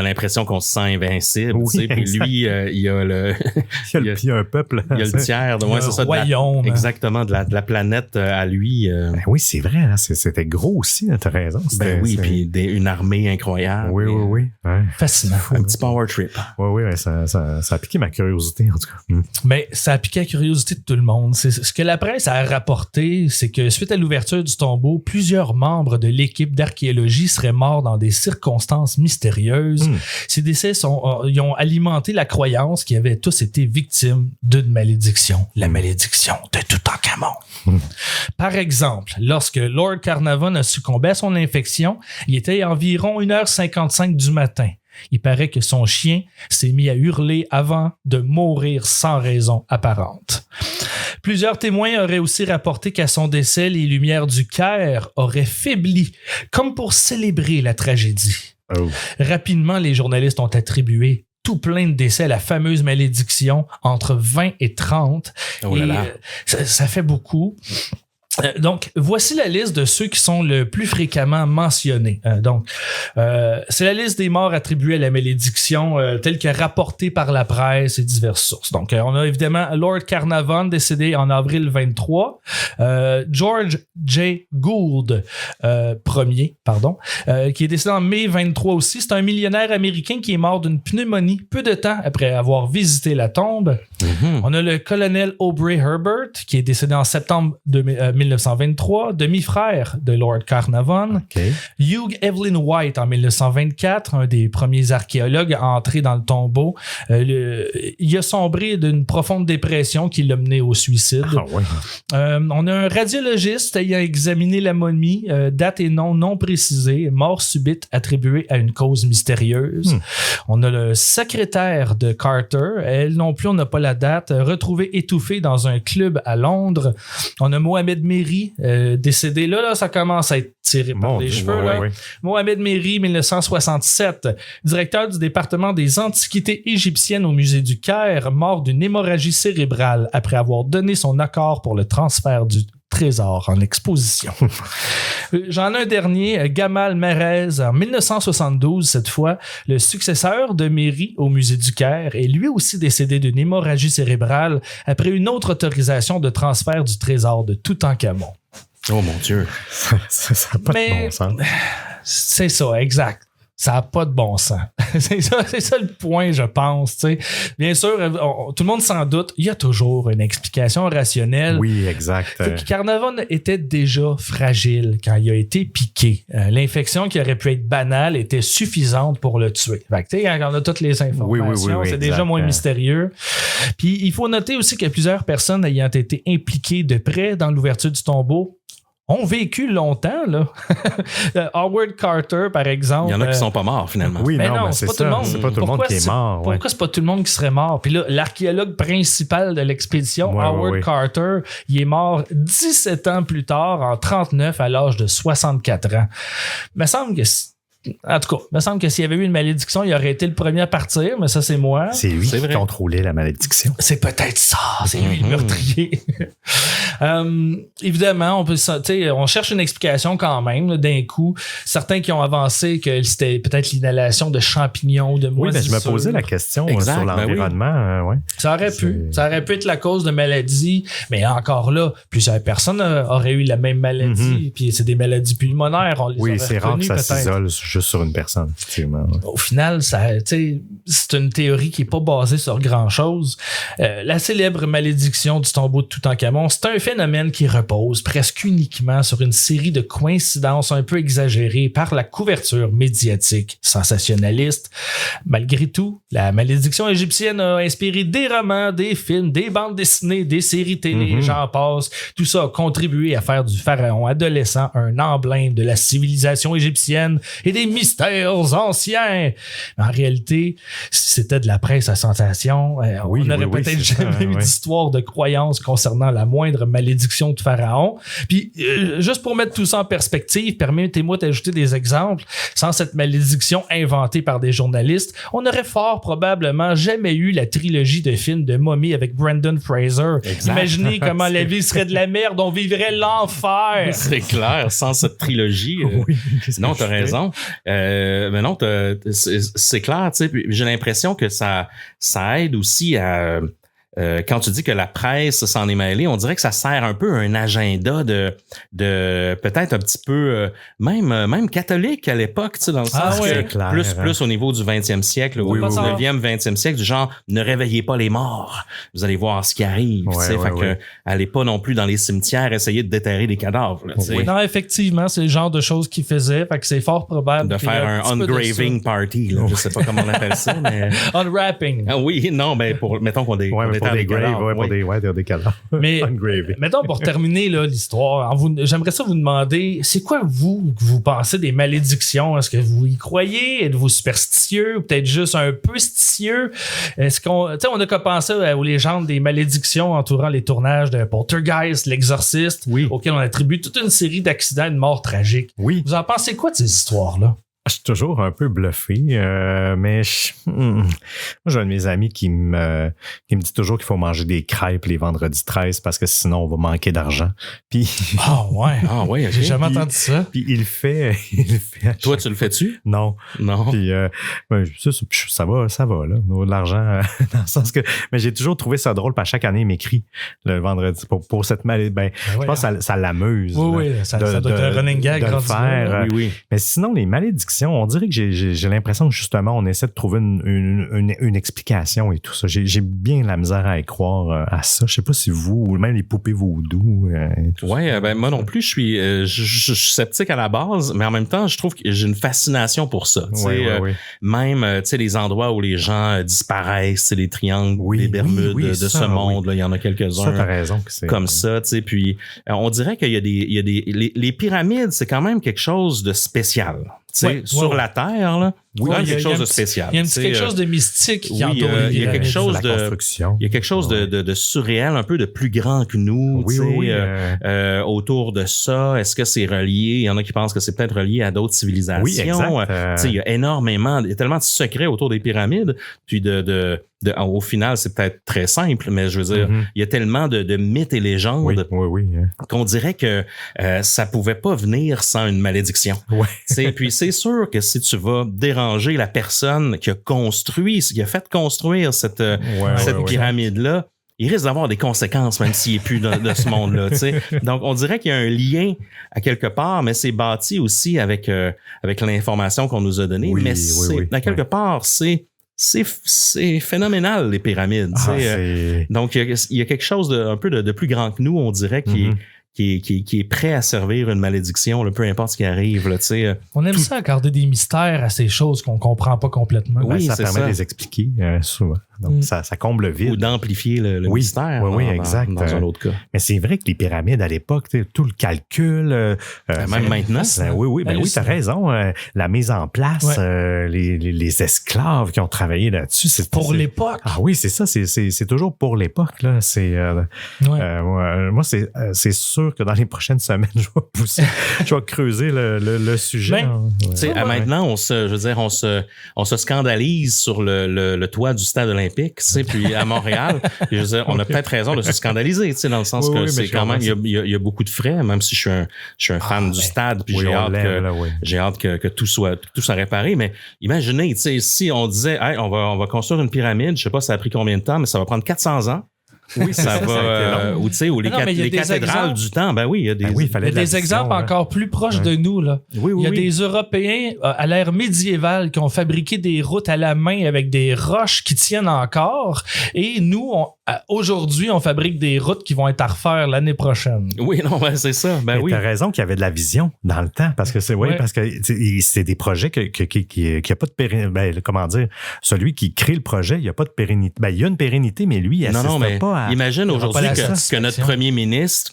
l'impression qu'on se sent invincible, tu sais, puis lui, il y a le... il y a un peuple. Il y a le tiers, c'est ça, royaume. Exactement, de la planète à lui. Ben oui, c'est vrai, hein, c'était gros aussi, t'as raison. Puis une armée incroyable. Oui. Ouais. Fascinant. Un petit power trip. Oui, ça a piqué ma curiosité, en tout cas. Mais ça a piqué la curiosité de tout le monde. C'est ce que la presse a rapporté, c'est que suite à l'ouverture du tombeau, plusieurs membres de l'équipe d'archéologie seraient morts dans des circonstances mystérieuses. Ces décès ils ont alimenté la croyance qu'ils avaient tous été victimes d'une malédiction, la malédiction de Toutankhamon. Par exemple, lorsque Lord Carnarvon a succombé à son infection, il était environ 1h55 du matin. Il paraît que son chien s'est mis à hurler avant de mourir sans raison apparente. Plusieurs témoins auraient aussi rapporté qu'à son décès, les lumières du Caire auraient faibli, comme pour célébrer la tragédie. Rapidement, les journalistes ont attribué tout plein de décès à la fameuse malédiction entre 20 et 30. Ça fait beaucoup. Donc, voici la liste de ceux qui sont le plus fréquemment mentionnés. C'est la liste des morts attribués à la malédiction telle que rapportée par la presse et diverses sources. Donc, on a évidemment Lord Carnarvon, décédé en avril 23, George J. Gould, qui est décédé en mai 23 aussi. C'est un millionnaire américain qui est mort d'une pneumonie peu de temps après avoir visité la tombe. On a le colonel Aubrey Herbert, qui est décédé en septembre 1923. 1923, demi-frère de Lord Carnarvon. Hugh Evelyn White en 1924, un des premiers archéologues à entrer dans le tombeau. Il a sombré d'une profonde dépression qui l'a mené au suicide. On a un radiologiste ayant examiné la momie, date et nom non précisés, mort subite attribuée à une cause mystérieuse. On a le secrétaire de Carter, elle non plus, on n'a pas la date, retrouvé étouffé dans un club à Londres. On a Mohamed Méry, décédé. Là, ça commence à être tiré par les cheveux. Mohamed Méry, 1967, directeur du département des antiquités égyptiennes au musée du Caire, mort d'une hémorragie cérébrale après avoir donné son accord pour le transfert du trésor en exposition. J'en ai un dernier, Gamal Merez, en 1972, cette fois, le successeur de Méry au musée du Caire, est lui aussi décédé d'une hémorragie cérébrale après une autre autorisation de transfert du trésor de Toutankhamon. Oh mon Dieu! Ça n'a pas de bon sens. C'est ça, exact. Ça n'a pas de bon sens. c'est ça le point, je pense. T'sais. Bien sûr, tout le monde s'en doute, il y a toujours une explication rationnelle. Oui, exact. Carnarvon était déjà fragile quand il a été piqué. L'infection qui aurait pu être banale était suffisante pour le tuer. Fait que, quand on a toutes les informations, c'est déjà moins mystérieux. Puis il faut noter aussi que plusieurs personnes ayant été impliquées de près dans l'ouverture du tombeau ont vécu longtemps, là. Howard Carter, par exemple. Il y en a qui sont pas morts, finalement. Oui, mais non, c'est pas tout le monde. C'est pas tout le monde qui est mort. Pourquoi c'est pas tout le monde qui serait mort? Puis là, l'archéologue principal de l'expédition, Howard Carter, il est mort 17 ans plus tard, en 39, à l'âge de 64 ans. Il me semble que en tout cas, il me semble que s'il y avait eu une malédiction, il aurait été le premier à partir, mais ça, c'est moi. C'est lui qui contrôlait la malédiction. C'est peut-être ça. C'est lui le meurtrier. Évidemment, on cherche une explication quand même, là, d'un coup. Certains qui ont avancé que c'était peut-être l'inhalation de champignons, de moisissures. Oui, je me posais la question sur l'environnement. Ça aurait pu être la cause de maladie, mais encore là, plusieurs personnes auraient eu la même maladie, puis c'est des maladies pulmonaires. On les c'est rare que ça s'isole juste sur une personne, effectivement. Au final, c'est une théorie qui n'est pas basée sur grand-chose. La célèbre malédiction du tombeau de Toutankhamon, c'est un phénomène qui repose presque uniquement sur une série de coïncidences un peu exagérées par la couverture médiatique sensationnaliste. Malgré tout, la malédiction égyptienne a inspiré des romans, des films, des bandes dessinées, des séries télé, j'en passe. Tout ça a contribué à faire du pharaon adolescent un emblème de la civilisation égyptienne et des mystères anciens. En réalité, si c'était de la presse à sensation, on n'aurait peut-être jamais eu d'histoire de croyance concernant la moindre malédiction de Pharaon. Puis, juste pour mettre tout ça en perspective, permettez-moi d'ajouter des exemples. Sans cette malédiction inventée par des journalistes, on n'aurait fort probablement jamais eu la trilogie de films de momies avec Brendan Fraser. Exact. Imaginez comment la vie serait de la merde, on vivrait l'enfer. C'est clair, sans cette trilogie. Non, t'as raison. Mais non, c'est clair, tu sais. J'ai l'impression que ça aide aussi à quand tu dis que la presse s'en est mêlée, on dirait que ça sert un peu à un agenda de peut-être un petit peu même catholique à l'époque, tu sais, dans le sens que plus au niveau du 20e siècle, au 19e, 20e siècle, du genre ne réveillez pas les morts, vous allez voir ce qui arrive, tu sais, que allez pas non plus dans les cimetières essayer de déterrer des cadavres, tu sais. Non, effectivement, c'est le genre de choses qu'ils faisaient, fait que c'est fort probable de faire un ungraving party, là, je sais pas comment on appelle ça, mais unwrapping. Ah oui, non, mais mettons qu'on pour des graves, des cadavres. Mais mettons, pour terminer là, l'histoire, j'aimerais ça vous demander, c'est quoi vous pensez des malédictions? Est-ce que vous y croyez? Êtes-vous superstitieux? Ou peut-être juste un peu stitieux? Est-ce qu'on a qu'à penser aux légendes des malédictions entourant les tournages de Poltergeist, L'Exorciste, auxquels on attribue toute une série d'accidents et de morts tragiques. Oui. Vous en pensez quoi de ces histoires-là? Je suis toujours un peu bluffé, mais moi, j'ai un de mes amis qui me dit toujours qu'il faut manger des crêpes les vendredis 13 parce que sinon, on va manquer d'argent. Puis okay. J'ai jamais entendu ça. Puis il le fait. Toi, tu le fais-tu? Non. Puis ça va, là, au niveau de l'argent, dans le sens que... Mais j'ai toujours trouvé ça drôle, puis à chaque année, il m'écrit le vendredi pour cette maladie. Je pense que ça l'amuse. Oui, ça doit être un running gag. De le faire. Oui. Mais sinon, les malédictions, malédiction, on dirait que j'ai l'impression que justement, on essaie de trouver une explication et tout ça. J'ai bien la misère à y croire à ça. Je sais pas si vous, ou même les poupées vaudou. Moi non plus, je suis sceptique à la base, mais en même temps, je trouve que j'ai une fascination pour ça. Même, les endroits où les gens disparaissent, les triangles, les Bermudes de ce monde, là, il y en a quelques-uns. Ça, t'as raison. Comme ça, puis on dirait qu'il y a les pyramides, c'est quand même quelque chose de spécial. Sur la Terre, là, il y a quelque chose de spécial. Il y a quelque chose de mystique qui entoure il y a quelque chose il y a quelque chose de surréel, un peu de plus grand que nous, autour de ça. Est-ce que c'est relié? Il y en a qui pensent que c'est peut-être relié à d'autres civilisations. Oui, exact. Il y a il y a tellement de secrets autour des pyramides, puis au final, c'est peut-être très simple, mais je veux dire, il y a tellement de mythes et légendes qu'on dirait que ça pouvait pas venir sans une malédiction. Puis c'est sûr que si tu vas déranger la personne qui a fait construire cette pyramide-là, il risque d'avoir des conséquences, même s'il n'est plus de ce monde-là. Donc, on dirait qu'il y a un lien à quelque part, mais c'est bâti aussi avec l'information qu'on nous a donnée. À quelque part, c'est phénoménal, les pyramides. Donc, il y a quelque chose un peu de plus grand que nous, on dirait, qui est prêt à servir une malédiction, là, peu importe ce qui arrive. Là, on aime ça accorder des mystères à ces choses qu'on comprend pas complètement. Oui, ça permet de les expliquer souvent. Donc, ça comble le vide. Ou d'amplifier le mystère. Oui, exact. Dans un autre cas. Mais c'est vrai que les pyramides, à l'époque, tout le calcul... même maintenant. Oui, t'as raison. La mise en place, les esclaves qui ont travaillé là-dessus. C'est pour l'époque. Ah oui, c'est ça. C'est toujours pour l'époque. Là. Moi, c'est sûr que dans les prochaines semaines, je vais creuser le sujet. Maintenant, on se scandalise sur le toit du stade olympique. Puis à Montréal, je veux dire, on a peut-être raison de se scandaliser, dans le sens que c'est quand même, il y a beaucoup de frais, même si je suis un fan du stade, puis j'ai hâte que tout soit réparé. Mais imaginez, si on disait, hey, on va construire une pyramide, je sais pas ça a pris combien de temps, mais ça va prendre 400 ans. Oui, ça va. Ou les cathédrales du temps. Il y a des exemples encore plus proches de nous. Là. Il y a des Européens à l'ère médiévale qui ont fabriqué des routes à la main avec des roches qui tiennent encore. Et nous, aujourd'hui, on fabrique des routes qui vont être à refaire l'année prochaine. Oui, c'est ça. T'as raison qu'il y avait de la vision dans le temps. Parce que c'est des projets qui a pas de pérennité. Comment dire? Celui qui crée le projet, il n'y a pas de pérennité. Il y a une pérennité, mais lui, il n'assiste pas à... Imagine aujourd'hui que notre premier ministre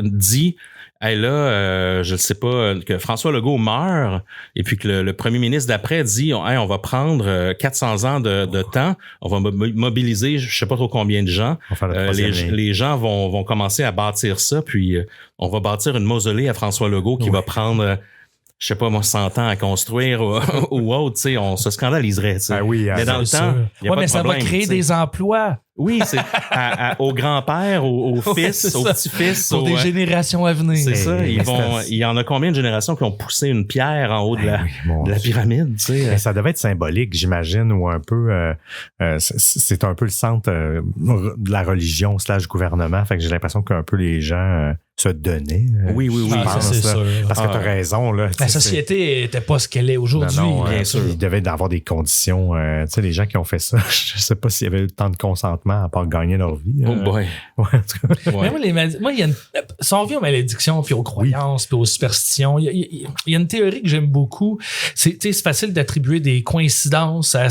dit hey, là, je ne sais pas, que François Legault meurt et puis que le premier ministre d'après dit hey, on va prendre 400 ans de temps, on va mobiliser je sais pas trop combien de gens. Les gens vont commencer à bâtir ça, puis on va bâtir une mausolée à François Legault qui va prendre... je sais pas, 100 ans à construire ou autre, on se scandaliserait. Mais dans le temps, il y a pas de problème. Ça va créer des emplois. Oui, c'est au grand-père, au fils, au petit-fils. Pour des générations à venir. C'est ça. Il y en a combien de générations qui ont poussé une pierre en haut de la pyramide? Ça devait être symbolique, j'imagine, ou un peu... c'est un peu le centre de la religion / gouvernement. Fait que j'ai l'impression qu'un peu les gens... se donner. Oui. Ça, c'est sûr. Parce que tu as raison. Là, la société n'était pas ce qu'elle est aujourd'hui. Non, bien sûr. Il devait y avoir des conditions. Tu sais, les gens qui ont fait ça, je sais pas s'il y avait eu tant de consentement à part gagner leur vie. Oh boy. Mais moi, il y a si on revient aux malédictions, puis aux croyances, puis aux superstitions, il y a une théorie que j'aime beaucoup. C'est facile d'attribuer des coïncidences à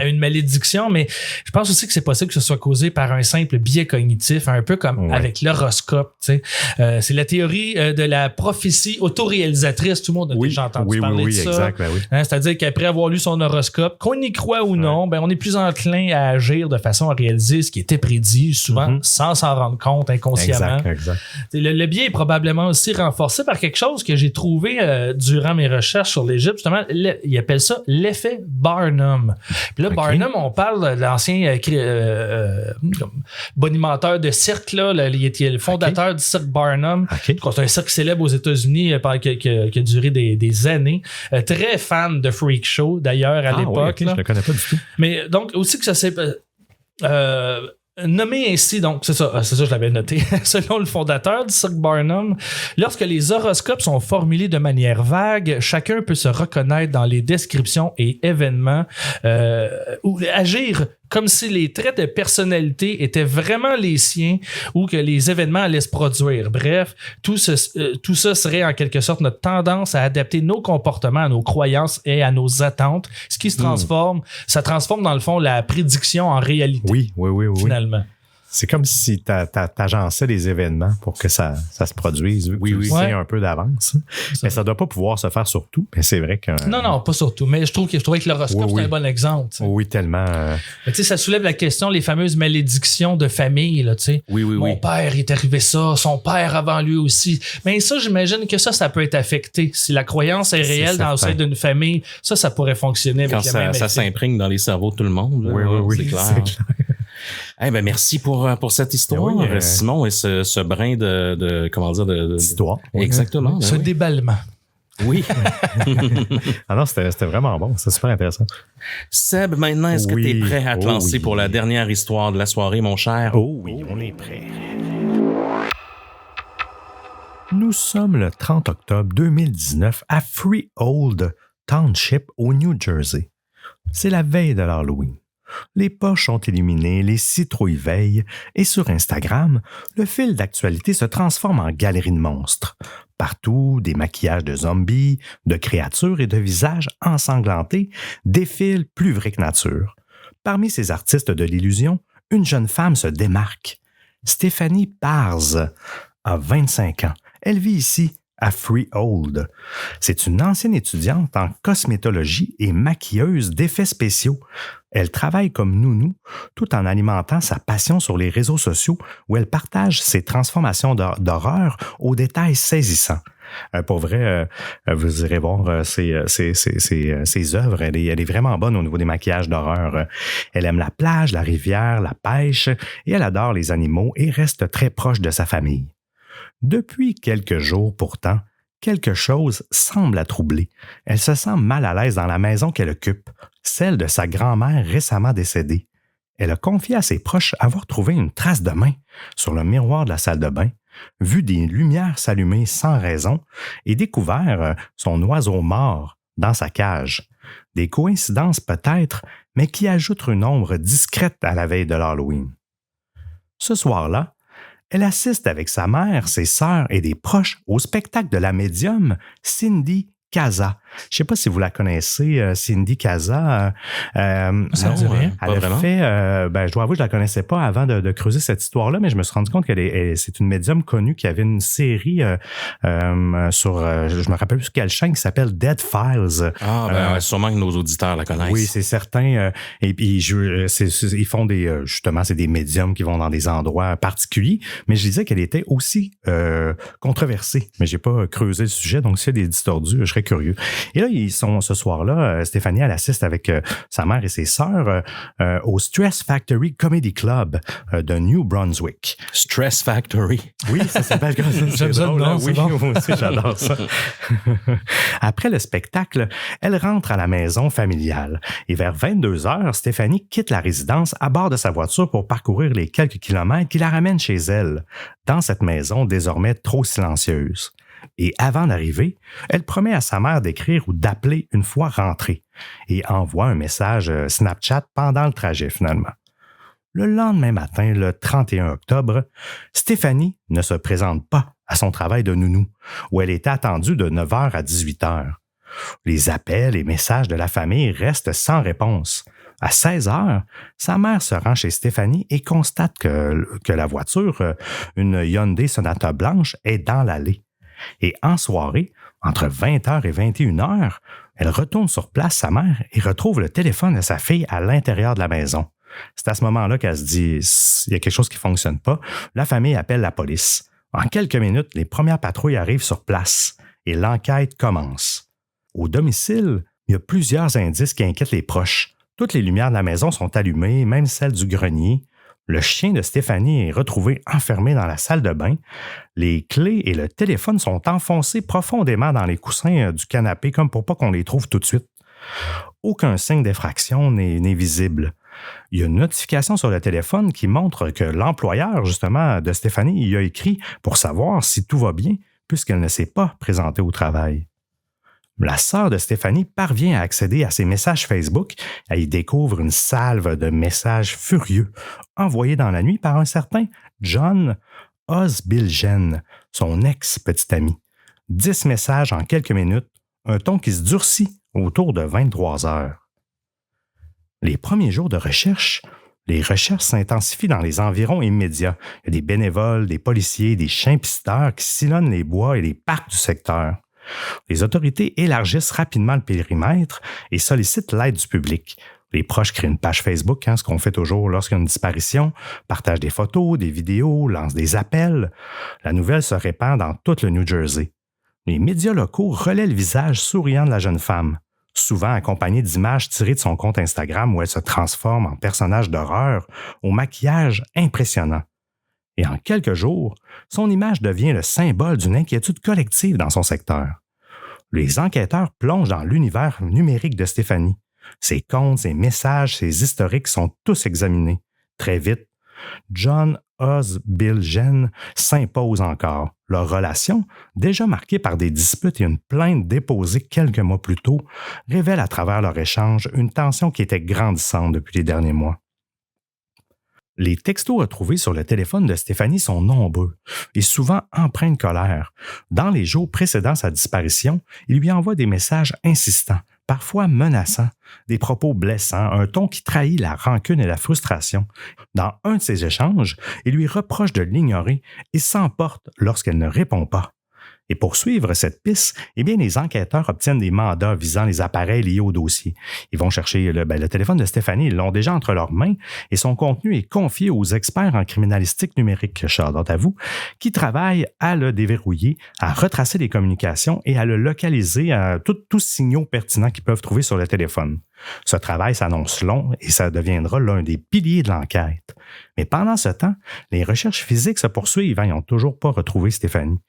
une malédiction, mais je pense aussi que c'est possible que ce soit causé par un simple biais cognitif, un peu comme avec l'horoscope. C'est la théorie de la prophétie autoréalisatrice. Tout le monde a déjà entendu parler de ça. Exact, c'est-à-dire qu'après avoir lu son horoscope, qu'on y croit ou non, on est plus enclin à agir de façon à réaliser ce qui était prédit, souvent sans s'en rendre compte inconsciemment. Exact. Le biais est probablement aussi renforcé par quelque chose que j'ai trouvé durant mes recherches sur l'Égypte. Justement, ils appellent ça l'effet Barnum. Puis là, Barnum, on parle de l'ancien bonimenteur de cirque. Là, il était le fondateur du cirque Barnum. C'est un cirque célèbre aux États-Unis qui a duré des années. Très fan de Freak Show, d'ailleurs, à l'époque. Je le connais pas du tout. Mais donc, aussi que ça s'est... Nommé ainsi, donc, c'est ça, je l'avais noté, selon le fondateur du Cirque Barnum, lorsque les horoscopes sont formulés de manière vague, chacun peut se reconnaître dans les descriptions et événements ou agir comme si les traits de personnalité étaient vraiment les siens ou que les événements allaient se produire. Bref, tout ça serait en quelque sorte notre tendance à adapter nos comportements à nos croyances et à nos attentes. Ce qui se transforme, ça transforme dans le fond la prédiction en réalité. Oui. Finalement. C'est comme si t'agençais les événements pour que ça se produise. Oui. C'est un peu d'avance. Mais ça ne doit pas pouvoir se faire sur tout. Mais c'est vrai que... Non, pas sur tout. Mais je trouvais que l'horoscope, c'est un bon exemple. T'sais. Oui, tellement. Ça soulève la question, les fameuses malédictions de famille. Là, Mon père, il est arrivé ça. Son père avant lui aussi. Mais ça, j'imagine que ça peut être affecté. Si la croyance est réelle dans le sein d'une famille, ça pourrait fonctionner avec le même effet. Ça s'imprègne dans les cerveaux de tout le monde. Là, oui. C'est clair. Merci pour cette histoire, Simon, et ce brin d'histoire. Exactement. Ce déballement. Oui. Non, c'était vraiment bon. C'est super intéressant. Seb, maintenant, est-ce que tu es prêt à te lancer pour la dernière histoire de la soirée, mon cher? Oh oui, on est prêt. Nous sommes le 30 octobre 2019 à Freehold Township, au New Jersey. C'est la veille de l'Halloween. Les poches sont illuminées, les citrouilles veillent, et sur Instagram, le fil d'actualité se transforme en galerie de monstres. Partout, des maquillages de zombies, de créatures et de visages ensanglantés défilent plus vrais que nature. Parmi ces artistes de l'illusion, une jeune femme se démarque. Stéphanie Parz a 25 ans. Elle vit ici, à Freehold. C'est une ancienne étudiante en cosmétologie et maquilleuse d'effets spéciaux. Elle travaille comme nounou tout en alimentant sa passion sur les réseaux sociaux où elle partage ses transformations d'horreur aux détails saisissants. Pour vrai, vous irez voir ses œuvres. Elle est vraiment bonne au niveau des maquillages d'horreur. Elle aime la plage, la rivière, la pêche et elle adore les animaux et reste très proche de sa famille. Depuis quelques jours, pourtant, quelque chose semble la troubler. Elle se sent mal à l'aise dans la maison qu'elle occupe, celle de sa grand-mère récemment décédée. Elle a confié à ses proches avoir trouvé une trace de main sur le miroir de la salle de bain, vu des lumières s'allumer sans raison et découvert son oiseau mort dans sa cage. Des coïncidences peut-être, mais qui ajoutent une ombre discrète à la veille de l'Halloween. Ce soir-là, elle assiste avec sa mère, ses sœurs et des proches au spectacle de la médium Cindy Casa. Je ne sais pas si vous la connaissez, Cindy Casa. Ça ne dit rien. Elle a fait, je dois avouer, je ne la connaissais pas avant de creuser cette histoire-là, mais je me suis rendu compte c'est une médium connue qui avait une série sur, je me rappelle plus quelle chaîne, qui s'appelle Dead Files. Sûrement que nos auditeurs la connaissent. Oui, c'est certain. Et puis, ils font justement, c'est des médiums qui vont dans des endroits particuliers, mais je disais qu'elle était aussi controversée. Mais j'ai pas creusé le sujet, donc s'il y a des distordus, je serais curieux. Et là, ce soir-là, Stéphanie, elle assiste avec sa mère et ses sœurs au Stress Factory Comedy Club de New Brunswick. Stress Factory. Oui, ça s'appelle comme ça. J'aime ça, non? Oui, moi aussi, j'adore ça. Après le spectacle, elle rentre à la maison familiale. Et vers 22h, Stéphanie quitte la résidence à bord de sa voiture pour parcourir les quelques kilomètres qui la ramènent chez elle, dans cette maison désormais trop silencieuse. Et avant d'arriver, elle promet à sa mère d'écrire ou d'appeler une fois rentrée et envoie un message Snapchat pendant le trajet finalement. Le lendemain matin, le 31 octobre, Stéphanie ne se présente pas à son travail de nounou, où elle était attendue de 9h à 18h. Les appels et messages de la famille restent sans réponse. À 16h, sa mère se rend chez Stéphanie et constate que la voiture, une Hyundai Sonata blanche, est dans l'allée. Et en soirée, entre 20h et 21h, elle retourne sur place, sa mère, et retrouve le téléphone de sa fille à l'intérieur de la maison. C'est à ce moment-là qu'elle se dit « il y a quelque chose qui ne fonctionne pas ». La famille appelle la police. En quelques minutes, les premières patrouilles arrivent sur place et l'enquête commence. Au domicile, il y a plusieurs indices qui inquiètent les proches. Toutes les lumières de la maison sont allumées, même celles du grenier. Le chien de Stéphanie est retrouvé enfermé dans la salle de bain. Les clés et le téléphone sont enfoncés profondément dans les coussins du canapé, comme pour pas qu'on les trouve tout de suite. Aucun signe d'effraction n'est visible. il y a une notification sur le téléphone qui montre que l'employeur, justement, de Stéphanie, il a écrit pour savoir si tout va bien, puisqu'elle ne s'est pas présentée au travail. La sœur de Stéphanie parvient à accéder à ses messages Facebook et y découvre une salve de messages furieux envoyés dans la nuit par un certain John Osbilgen, son ex-petit ami. 10 messages en quelques minutes, un ton qui se durcit autour de 23 heures. Les premiers jours de recherche, les recherches s'intensifient dans les environs immédiats. Il y a des bénévoles, des policiers, des chiens pisteurs qui sillonnent les bois et les parcs du secteur. Les autorités élargissent rapidement le périmètre et sollicitent l'aide du public. Les proches créent une page Facebook, ce qu'on fait toujours lorsqu'il y a une disparition, partagent des photos, des vidéos, lancent des appels. La nouvelle se répand dans tout le New Jersey. Les médias locaux relaient le visage souriant de la jeune femme, souvent accompagné d'images tirées de son compte Instagram où elle se transforme en personnage d'horreur au maquillage impressionnant. Et en quelques jours, son image devient le symbole d'une inquiétude collective dans son secteur. Les enquêteurs plongent dans l'univers numérique de Stéphanie. Ses comptes, ses messages, ses historiques sont tous examinés. Très vite, John Osbilgen s'impose encore. Leur relation, déjà marquée par des disputes et une plainte déposée quelques mois plus tôt, révèle à travers leur échange une tension qui était grandissante depuis les derniers mois. Les textos retrouvés sur le téléphone de Stéphanie sont nombreux et souvent empreints de colère. Dans les jours précédant sa disparition, il lui envoie des messages insistants, parfois menaçants, des propos blessants, un ton qui trahit la rancune et la frustration. Dans un de ces échanges, il lui reproche de l'ignorer et s'emporte lorsqu'elle ne répond pas. Et pour suivre cette piste, les enquêteurs obtiennent des mandats visant les appareils liés au dossier. Ils vont chercher le téléphone de Stéphanie, ils l'ont déjà entre leurs mains et son contenu est confié aux experts en criminalistique numérique, Charlotte à vous, qui travaillent à le déverrouiller, à retracer les communications et à le localiser à tous signaux pertinents qu'ils peuvent trouver sur le téléphone. Ce travail s'annonce long et ça deviendra l'un des piliers de l'enquête. Mais pendant ce temps, les recherches physiques se poursuivent. Ils n'ont toujours pas retrouvé Stéphanie.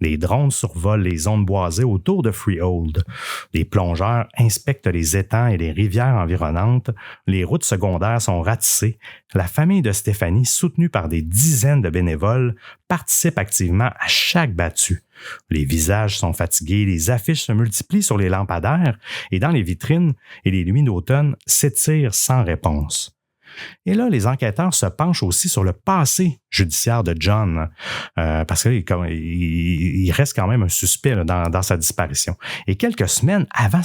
Les drones survolent les zones boisées autour de Freehold. Les plongeurs inspectent les étangs et les rivières environnantes. Les routes secondaires sont ratissées. La famille de Stéphanie, soutenue par des dizaines de bénévoles, participe activement à chaque battue. Les visages sont fatigués, les affiches se multiplient sur les lampadaires et dans les vitrines et les nuits d'automne s'étirent sans réponse. Et là, les enquêteurs se penchent aussi sur le passé judiciaire de John, parce qu'il reste quand même un suspect là, dans sa disparition. Et quelques semaines avant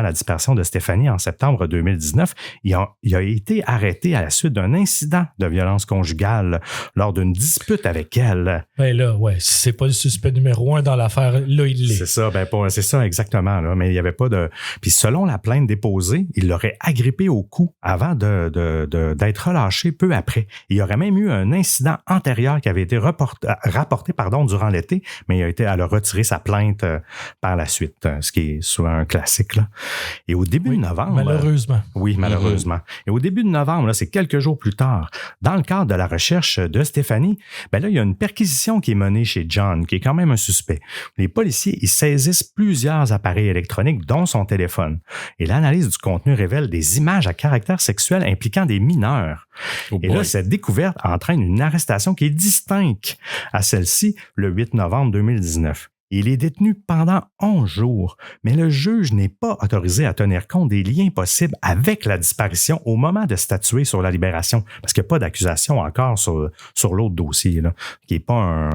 la disparition de Stéphanie en septembre 2019, il a été arrêté à la suite d'un incident de violence conjugale lors d'une dispute avec elle. Ben là, ouais, si c'est pas le suspect numéro 1 dans l'affaire, là, il l'est. C'est ça, c'est ça exactement. Là, mais il n'y avait pas de... Puis selon la plainte déposée, il l'aurait agrippé au cou avant d'être relâché peu après. Il y aurait même eu un incident antérieur qui avait été rapporté durant l'été, mais elle a retiré sa plainte par la suite, ce qui est souvent un classique. Là. Et au début de novembre... Malheureusement. Oui, malheureusement. Et au début de novembre, là, c'est quelques jours plus tard, dans le cadre de la recherche de Stéphanie, là, il y a une perquisition qui est menée chez John, qui est quand même un suspect. Les policiers y saisissent plusieurs appareils électroniques, dont son téléphone. Et l'analyse du contenu révèle des images à caractère sexuel impliquant des mineurs. Et là, cette découverte entraîne une arrestation qui est distincte à celle-ci le 8 novembre 2019. Il est détenu pendant 11 jours, mais le juge n'est pas autorisé à tenir compte des liens possibles avec la disparition au moment de statuer sur la libération, parce qu'il n'y a pas d'accusation encore sur l'autre dossier, là, qui n'est pas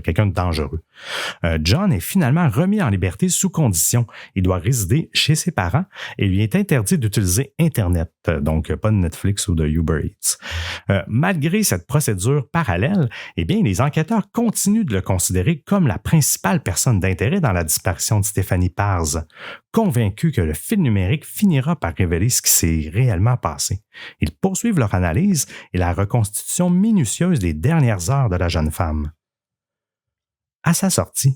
quelqu'un de dangereux. John est finalement remis en liberté sous condition. Il doit résider chez ses parents et lui est interdit d'utiliser Internet, donc pas de Netflix ou de Uber Eats. Malgré cette procédure parallèle, les enquêteurs continuent de le considérer comme la principale personne d'intérêt dans la disparition de Stéphanie Parz, convaincus que le fil numérique finira par révéler ce qui s'est réellement passé. Ils poursuivent leur analyse et la reconstitution minutieuse des dernières heures de la jeune femme. À sa sortie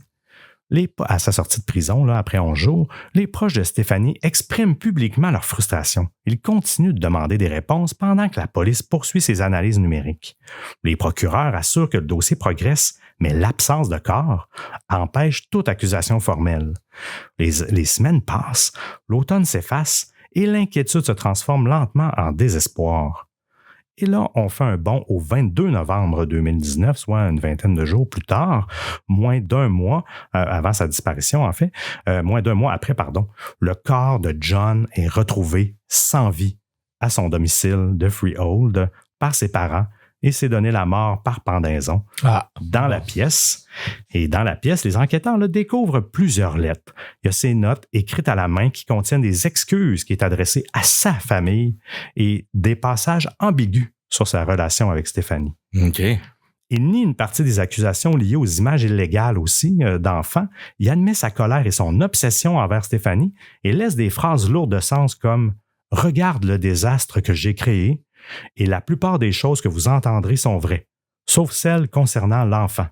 de prison, là, après 11 jours, les proches de Stéphanie expriment publiquement leur frustration. Ils continuent de demander des réponses pendant que la police poursuit ses analyses numériques. Les procureurs assurent que le dossier progresse, mais l'absence de corps empêche toute accusation formelle. Les semaines passent, l'automne s'efface et l'inquiétude se transforme lentement en désespoir. Et là, on fait un bond au 22 novembre 2019, soit une vingtaine de jours plus tard, moins d'un mois avant sa disparition, en fait, moins d'un mois après, pardon, le corps de John est retrouvé sans vie à son domicile de Freehold par ses parents et s'est donné la mort par pendaison dans la pièce. Et dans la pièce, les enquêteurs découvrent plusieurs lettres. Il y a ces notes écrites à la main qui contiennent des excuses qui est adressées à sa famille et des passages ambigus sur sa relation avec Stéphanie. OK. Il nie une partie des accusations liées aux images illégales aussi d'enfants. Il admet sa colère et son obsession envers Stéphanie et laisse des phrases lourdes de sens comme « Regarde le désastre que j'ai créé et la plupart des choses que vous entendrez sont vraies, sauf celles concernant l'enfant. »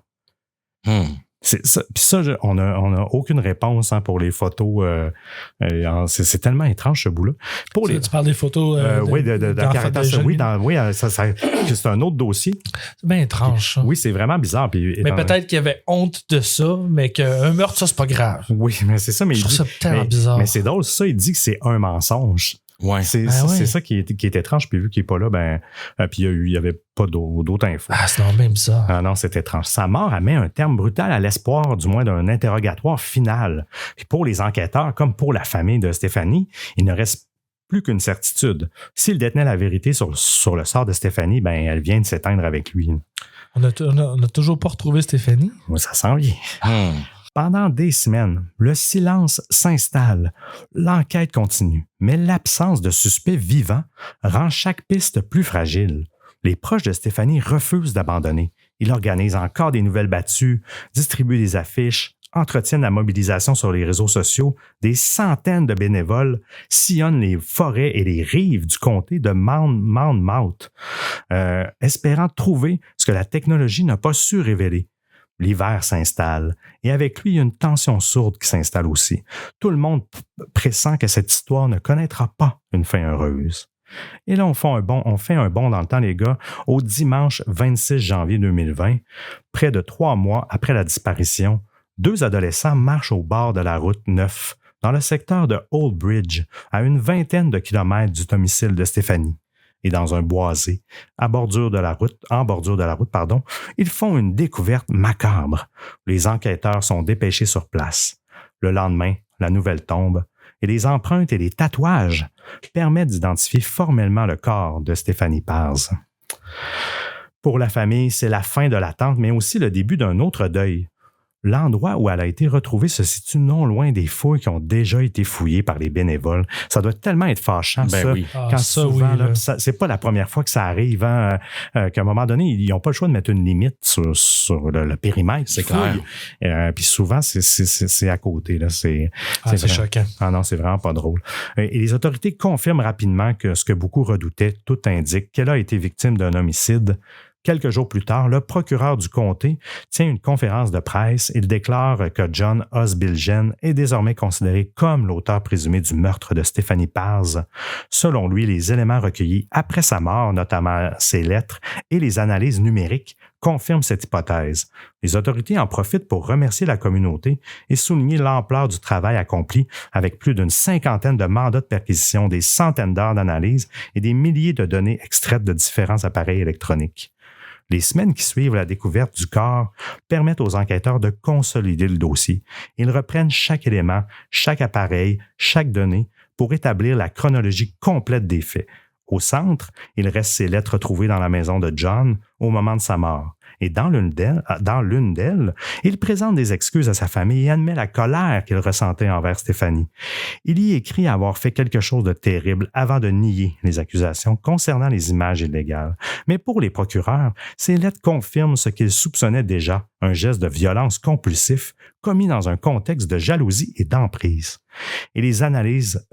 Puis ça, on n'a aucune réponse pour les photos. C'est tellement étrange, ce bout-là. Tu parles des photos de Caritas. Oui, c'est un autre dossier. C'est bien étrange, ça. Oui, c'est vraiment bizarre. Mais peut-être qu'il y avait honte de ça, mais qu'un meurtre, ça, c'est pas grave. Oui, mais c'est ça. Mais je trouve ça tellement bizarre. Mais c'est drôle, ça, il dit que c'est un mensonge. Ouais. C'est ça qui est étrange. Puis vu qu'il n'est pas là, puis il n'y avait pas d'autres infos. C'est même bizarre. Ah non, c'est étrange. Sa mort a mis un terme brutal à l'espoir, du moins d'un interrogatoire final. Puis pour les enquêteurs, comme pour la famille de Stéphanie, il ne reste plus qu'une certitude. S'il détenait la vérité sur le sort de Stéphanie, elle vient de s'éteindre avec lui. On n'a toujours pas retrouvé Stéphanie? Oui, ça s'en vient. Pendant des semaines, le silence s'installe. L'enquête continue, mais l'absence de suspects vivants rend chaque piste plus fragile. Les proches de Stéphanie refusent d'abandonner. Ils organisent encore des nouvelles battues, distribuent des affiches, entretiennent la mobilisation sur les réseaux sociaux. Des centaines de bénévoles sillonnent les forêts et les rives du comté de Monmouth, espérant trouver ce que la technologie n'a pas su révéler. L'hiver s'installe et avec lui, il y a une tension sourde qui s'installe aussi. Tout le monde pressent que cette histoire ne connaîtra pas une fin heureuse. Et là, on fait un bond dans le temps, les gars, au dimanche 26 janvier 2020, près de 3 mois après la disparition, 2 adolescents marchent au bord de la route 9, dans le secteur de Old Bridge, à une vingtaine de kilomètres du domicile de Stéphanie. Et dans un boisé, en bordure de la route, ils font une découverte macabre. Les enquêteurs sont dépêchés sur place. Le lendemain, la nouvelle tombe et les empreintes et les tatouages permettent d'identifier formellement le corps de Stéphanie Paz. Pour la famille, c'est la fin de l'attente, mais aussi le début d'un autre deuil. L'endroit où elle a été retrouvée se situe non loin des fouilles qui ont déjà été fouillées par les bénévoles. Ça doit tellement être fâchant, oui. Quand souvent, c'est pas la première fois que ça arrive, qu'à un moment donné, ils n'ont pas le choix de mettre une limite sur le périmètre. C'est clair. Puis souvent, c'est à côté. Là. C'est choquant. Ah non, c'est vraiment pas drôle. Et les autorités confirment rapidement que ce que beaucoup redoutaient, tout indique qu'elle a été victime d'un homicide. Quelques jours plus tard, le procureur du comté tient une conférence de presse. Il déclare que John Osbilgen est désormais considéré comme l'auteur présumé du meurtre de Stéphanie Paz. Selon lui, les éléments recueillis après sa mort, notamment ses lettres et les analyses numériques, confirment cette hypothèse. Les autorités en profitent pour remercier la communauté et souligner l'ampleur du travail accompli avec plus d'une 50aine de mandats de perquisition, des centaines d'heures d'analyse et des milliers de données extraites de différents appareils électroniques. Les semaines qui suivent la découverte du corps permettent aux enquêteurs de consolider le dossier. Ils reprennent chaque élément, chaque appareil, chaque donnée pour établir la chronologie complète des faits. Au centre, il reste ses lettres trouvées dans la maison de John au moment de sa mort. Et dans l'une d'elles, il présente des excuses à sa famille et admet la colère qu'il ressentait envers Stéphanie. Il y écrit avoir fait quelque chose de terrible avant de nier les accusations concernant les images illégales. Mais pour les procureurs, ces lettres confirment ce qu'ils soupçonnaient déjà, un geste de violence compulsif commis dans un contexte de jalousie et d'emprise. Et les analyses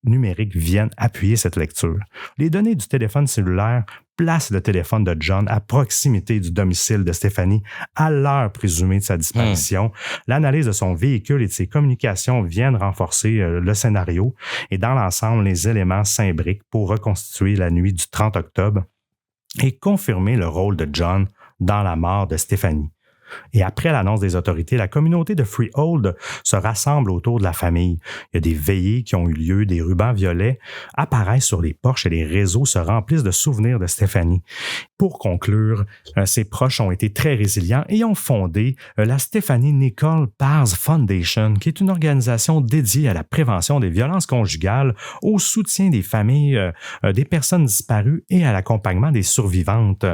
numériques viennent appuyer cette lecture. Les données du téléphone cellulaire placent le téléphone de John à proximité du domicile de Stéphanie à l'heure présumée de sa disparition. L'analyse de son véhicule et de ses communications viennent renforcer le scénario et dans l'ensemble, les éléments s'imbriquent pour reconstituer la nuit du 30 octobre et confirmer le rôle de John dans la mort de Stéphanie. Et après l'annonce des autorités, la communauté de Freehold se rassemble autour de la famille. Il y a des veillées qui ont eu lieu, des rubans violets apparaissent sur les porches et les réseaux se remplissent de souvenirs de Stéphanie. Pour conclure, ses proches ont été très résilients et ont fondé la Stephanie Nicole Pars Foundation, qui est une organisation dédiée à la prévention des violences conjugales, au soutien des familles des personnes disparues et à l'accompagnement des survivantes.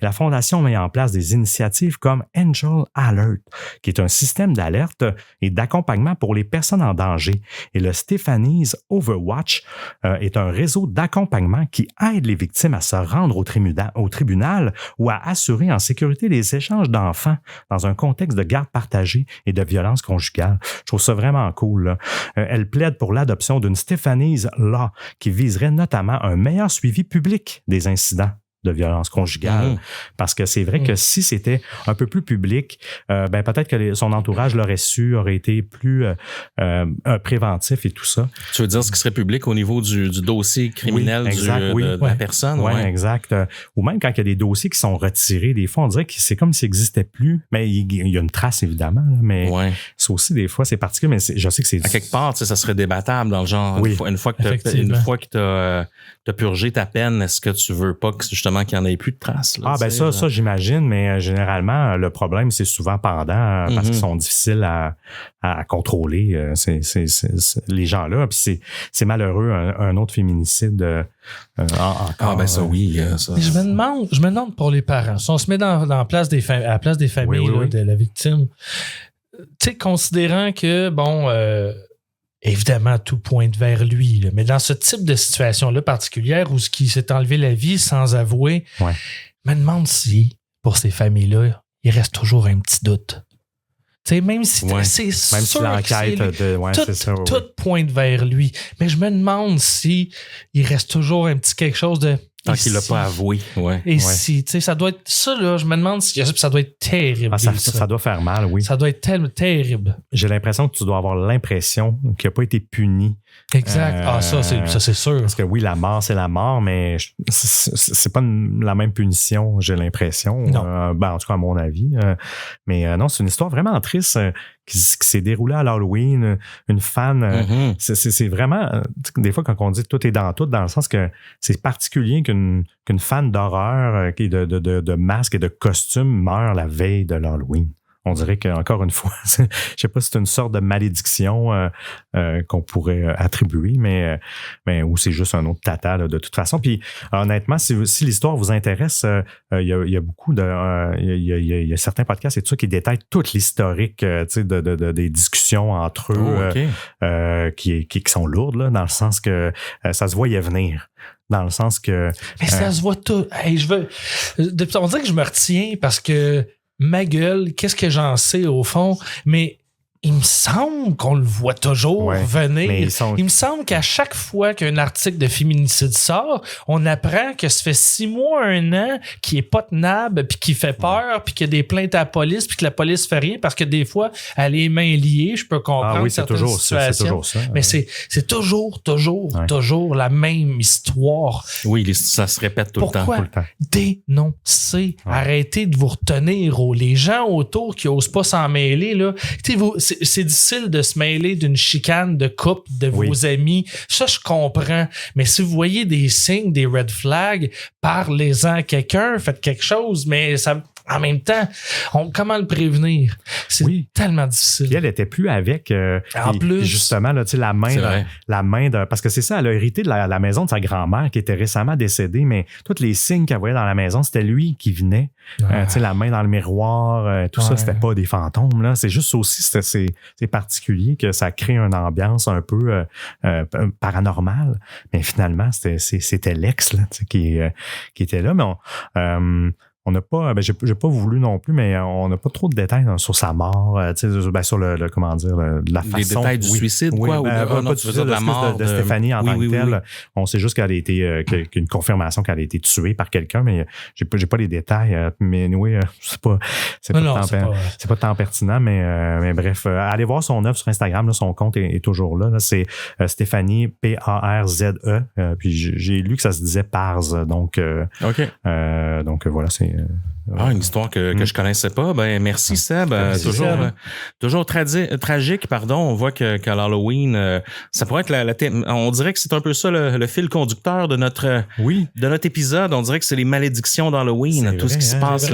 La Fondation met en place des initiatives comme Angel Alert, qui est un système d'alerte et d'accompagnement pour les personnes en danger. Et le Stephanie's Overwatch est un réseau d'accompagnement qui aide les victimes à se rendre au tribunal ou à assurer en sécurité les échanges d'enfants dans un contexte de garde partagée et de violence conjugale. Je trouve ça vraiment cool, là. Elle plaide pour l'adoption d'une Stephanie's Law qui viserait notamment un meilleur suivi public des incidents de violence conjugale. Parce que c'est vrai que si c'était un peu plus public, peut-être que son entourage l'aurait su, aurait été plus préventif et tout ça. Tu veux dire ce qui serait public au niveau du dossier criminel de la personne? Oui, exact. Ou même quand il y a des dossiers qui sont retirés, des fois, on dirait que c'est comme s'il n'existait plus. Mais il y a une trace, évidemment, là, mais c'est aussi, des fois, c'est particulier, mais je sais que c'est... À quelque part, ça serait débattable dans le genre, une fois que tu as purgé ta peine, est-ce que tu veux pas que justement qu'il n'y en ait plus de traces? Là, ça, j'imagine, mais généralement, le problème, c'est souvent pendant, parce qu'ils sont difficiles à contrôler, les gens-là. Puis c'est malheureux, un autre féminicide encore. Ça, oui. Ça. Je me demande pour les parents, si on se met à la place des familles de la victime, tu sais, considérant que, évidemment, tout pointe vers lui. Là. Mais dans ce type de situation-là particulière où ce qui s'est enlevé la vie sans avouer, je me demande si, pour ces familles-là, il reste toujours un petit doute. T'sais, même si c'est sûr que tout pointe vers lui. Mais je me demande si il reste toujours un petit quelque chose de... Tant qu'il l'a pas avoué. Si, tu sais, ça doit être ça, là. Je me demande si ça doit être terrible. Ça doit faire mal, oui. Ça doit être tellement terrible. J'ai l'impression que tu dois avoir l'impression qu'il n'a pas été puni. Exact. Ça, c'est sûr. Parce que oui, la mort, c'est la mort, mais c'est pas la même punition, j'ai l'impression. Non. En tout cas, à mon avis. Mais non, c'est une histoire vraiment triste qui s'est déroulée à l'Halloween. Une fan, c'est vraiment... Des fois, quand on dit tout est dans tout, dans le sens que c'est particulier qu'une fan d'horreur, de masques et de costumes meurt la veille de l'Halloween. On dirait qu'encore une fois, je sais pas si c'est une sorte de malédiction qu'on pourrait attribuer, mais ou c'est juste un autre tata là, de toute façon. Puis honnêtement, si l'histoire vous intéresse, il y a beaucoup il y a certains podcasts et tout ça qui détaillent toute l'historique, des discussions entre eux qui sont lourdes là, dans le sens que ça se voyait venir. Dans le sens que... Mais ça se voit tout. Hey, on dirait que je me retiens parce que ma gueule, qu'est-ce que j'en sais au fond? Mais il me semble qu'on le voit toujours venir. Il me semble qu'à chaque fois qu'un article de féminicide sort, on apprend que ça fait 6 mois, 1 an, qui est pas tenable, puis qui fait peur, puis qu'il y a des plaintes à la police, puis que la police fait rien, parce que des fois, elle a les mains liées, je peux comprendre certaines situations. C'est toujours ça. Mais c'est toujours la même histoire. Oui, ça se répète tout le temps. Pourquoi dénoncer? Arrêtez de vous retenir. Les gens autour qui n'osent pas s'en mêler, là. C'est difficile de se mêler d'une chicane de couple de vos amis. Ça, je comprends. Mais si vous voyez des signes, des red flags, parlez-en à quelqu'un, faites quelque chose, mais ça... En même temps, comment le prévenir? C'est tellement difficile. Puis elle était plus avec. En plus. Justement, là, la main parce que c'est ça, elle a hérité de la maison de sa grand-mère qui était récemment décédée, mais tous les signes qu'elle voyait dans la maison, c'était lui qui venait. La main dans le miroir, tout ça, c'était pas des fantômes. Là. C'est juste aussi, c'est particulier que ça crée une ambiance un peu paranormale. Mais finalement, c'était l'ex là, qui était là. Mais on n'a pas, j'ai pas voulu non plus, mais on n'a pas trop de détails sur sa mort, sur le comment dire, la façon. Les détails du suicide, quoi? Pas du suicide, la mort de Stéphanie en tant que telle. On sait juste qu'elle a été, qu'une confirmation qu'elle a été tuée par quelqu'un, mais j'ai pas les détails. Mais c'est pas tant pertinent, mais bref, allez voir son œuvre sur Instagram, là, son compte est toujours là. C'est Stéphanie Parze. Puis j'ai lu que ça se disait Parze, donc voilà, c'est une histoire que je connaissais pas. Ben merci Seb. Toujours tragique, pardon. On voit qu'à l'Halloween, ça pourrait être on dirait que c'est un peu ça le fil conducteur de notre épisode. On dirait que c'est les malédictions d'Halloween, tout ce qui se passe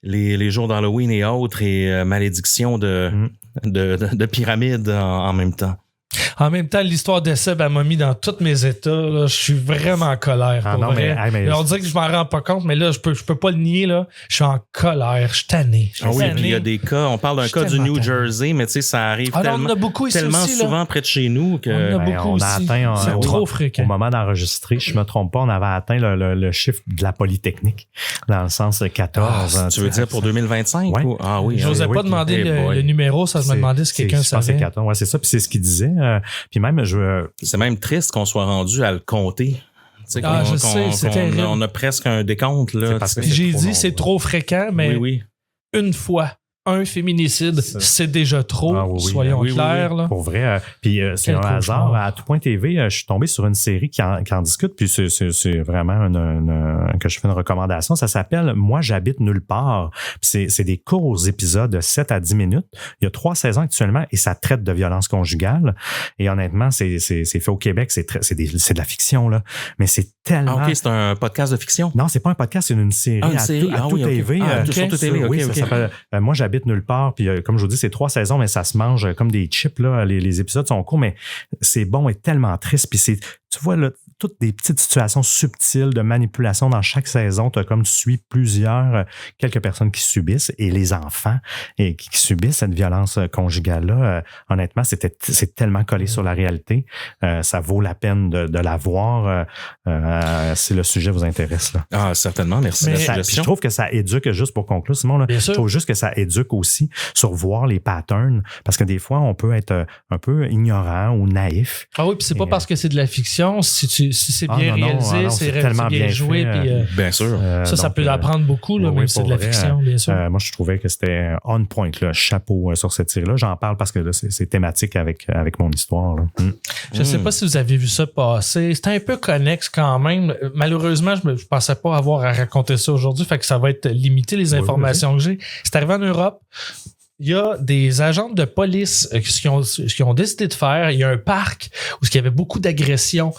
les jours d'Halloween et autres, et malédictions de pyramides en même temps. En même temps, l'histoire de Seb m'a mis dans tous mes états. Là. Je suis vraiment en colère. Mais on dirait que je m'en rends pas compte, mais là, je peux pas le nier. Là. Je suis en colère. Je suis tanné. Oui, puis il y a des cas. On parle d'un cas du New Jersey, mais tu sais, ça arrive tellement souvent près de chez nous que on a atteint. C'est trop fréquent. Au moment d'enregistrer, je me trompe pas, on avait atteint le chiffre de la Polytechnique, dans le sens 14. Tu veux dire pour 2025? Ouais. Ah oui. Je n'osais pas demander le numéro, ça je me demandais si quelqu'un savait. Je pense que c'est 14. Ouais, c'est ça, puis c'est ce qu'il disait. Puis même, c'est même triste qu'on soit rendu à le compter. Je sais, c'est terrible. On a presque un décompte. Là, j'ai dit c'est trop fréquent, mais une fois. Un féminicide, c'est déjà trop, soyons clairs. Là. Pour vrai. Puis c'est un hasard. À Tout Point TV, je suis tombé sur une série qui en discute, puis c'est vraiment que je fais une recommandation. Ça s'appelle « Moi, j'habite nulle part ». C'est des courts épisodes de 7 à 10 minutes. Il y a 3 saisons actuellement et ça traite de violence conjugale. Et honnêtement, c'est fait au Québec. C'est de la fiction, là. Mais c'est tellement... Ah, OK, c'est un podcast de fiction? Non, c'est pas un podcast, c'est une série à Tout TV. Sur Tout TV, OK. Ça s'appelle « Moi, j'habite nulle part ». Puis comme je vous dis, c'est 3 saisons, mais ça se mange comme des chips. Là. Les épisodes sont courts, mais c'est bon et tellement triste. Puis tu vois, là, toutes des petites situations subtiles de manipulation dans chaque saison. Tu suis quelques personnes qui subissent, et les enfants et qui subissent cette violence conjugale-là. Honnêtement, c'est tellement collé sur la réalité. Ça vaut la peine de la voir si le sujet vous intéresse. Là. Ah, certainement, merci. Puis je trouve que ça éduque, juste pour conclure, Simon, là, je trouve juste que ça éduque aussi sur voir les patterns, parce que des fois, on peut être un peu ignorant ou naïf. Ah oui, puis c'est pas parce que c'est de la fiction, si c'est bien réalisé, c'est tellement bien joué. Puis, bien sûr. Ça peut apprendre beaucoup, là, même si c'est de la fiction, bien sûr. Moi, je trouvais que c'était on point, là, chapeau sur cette série-là. J'en parle parce que là, c'est thématique avec mon histoire. Là. Je sais pas si vous avez vu ça passer. C'était un peu connexe quand même. Malheureusement, je pensais pas avoir à raconter ça aujourd'hui, fait que ça va être limité, les informations que j'ai. C'est arrivé en Europe. Il y a des agents de police qui ont décidé de faire. Il y a un parc où il y avait beaucoup d'agressions,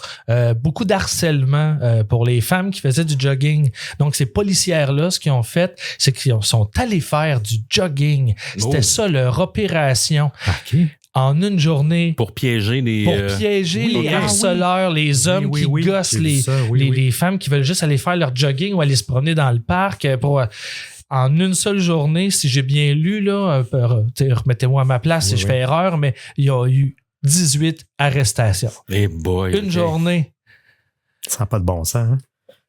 beaucoup d'harcèlement pour les femmes qui faisaient du jogging. Donc, ces policières-là, ce qu'ils ont fait, c'est qu'ils sont allés faire du jogging. C'était ça leur opération. Okay. En une journée. Pour piéger les harceleurs, les hommes qui gossent les femmes qui veulent juste aller faire leur jogging ou aller se promener dans le parc pour... En une seule journée, si j'ai bien lu, là, remettez-moi à ma place si je fais erreur, mais il y a eu 18 arrestations. Une journée. Ça n'a pas de bon sens,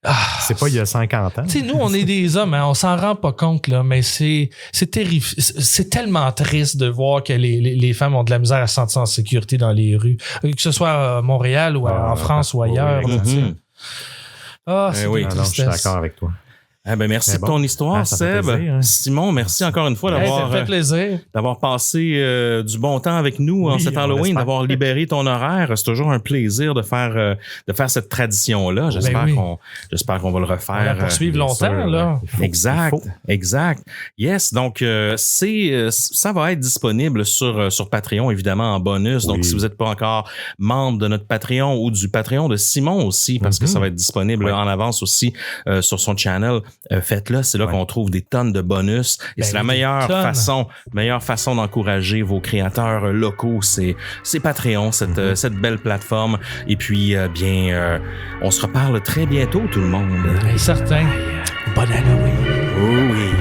hein? C'est pas il y a 50 ans. Tu sais, nous, on est des hommes, hein, on s'en rend pas compte, là, mais c'est terrifiant. C'est tellement triste de voir que les femmes ont de la misère à se sentir en sécurité dans les rues, que ce soit à Montréal ou en France ou ailleurs. Je suis d'accord avec toi. Merci de ton histoire, Seb. Plaisir, hein. Simon, merci encore une fois d'avoir passé du bon temps avec nous en cet Halloween, d'avoir libéré ton horaire. C'est toujours un plaisir de faire cette tradition-là. J'espère qu'on va le refaire. On va poursuivre longtemps, là. Exact. Yes, donc ça va être disponible sur Patreon, évidemment, en bonus. Donc, si vous n'êtes pas encore membre de notre Patreon ou du Patreon de Simon aussi, parce que ça va être disponible en avance aussi sur son channel, faites-le, c'est là qu'on trouve des tonnes de bonus et c'est la meilleure façon d'encourager vos créateurs locaux, c'est Patreon, cette belle plateforme. Et puis on se reparle très bientôt tout le monde. Certain. Bonne Halloween. Oui.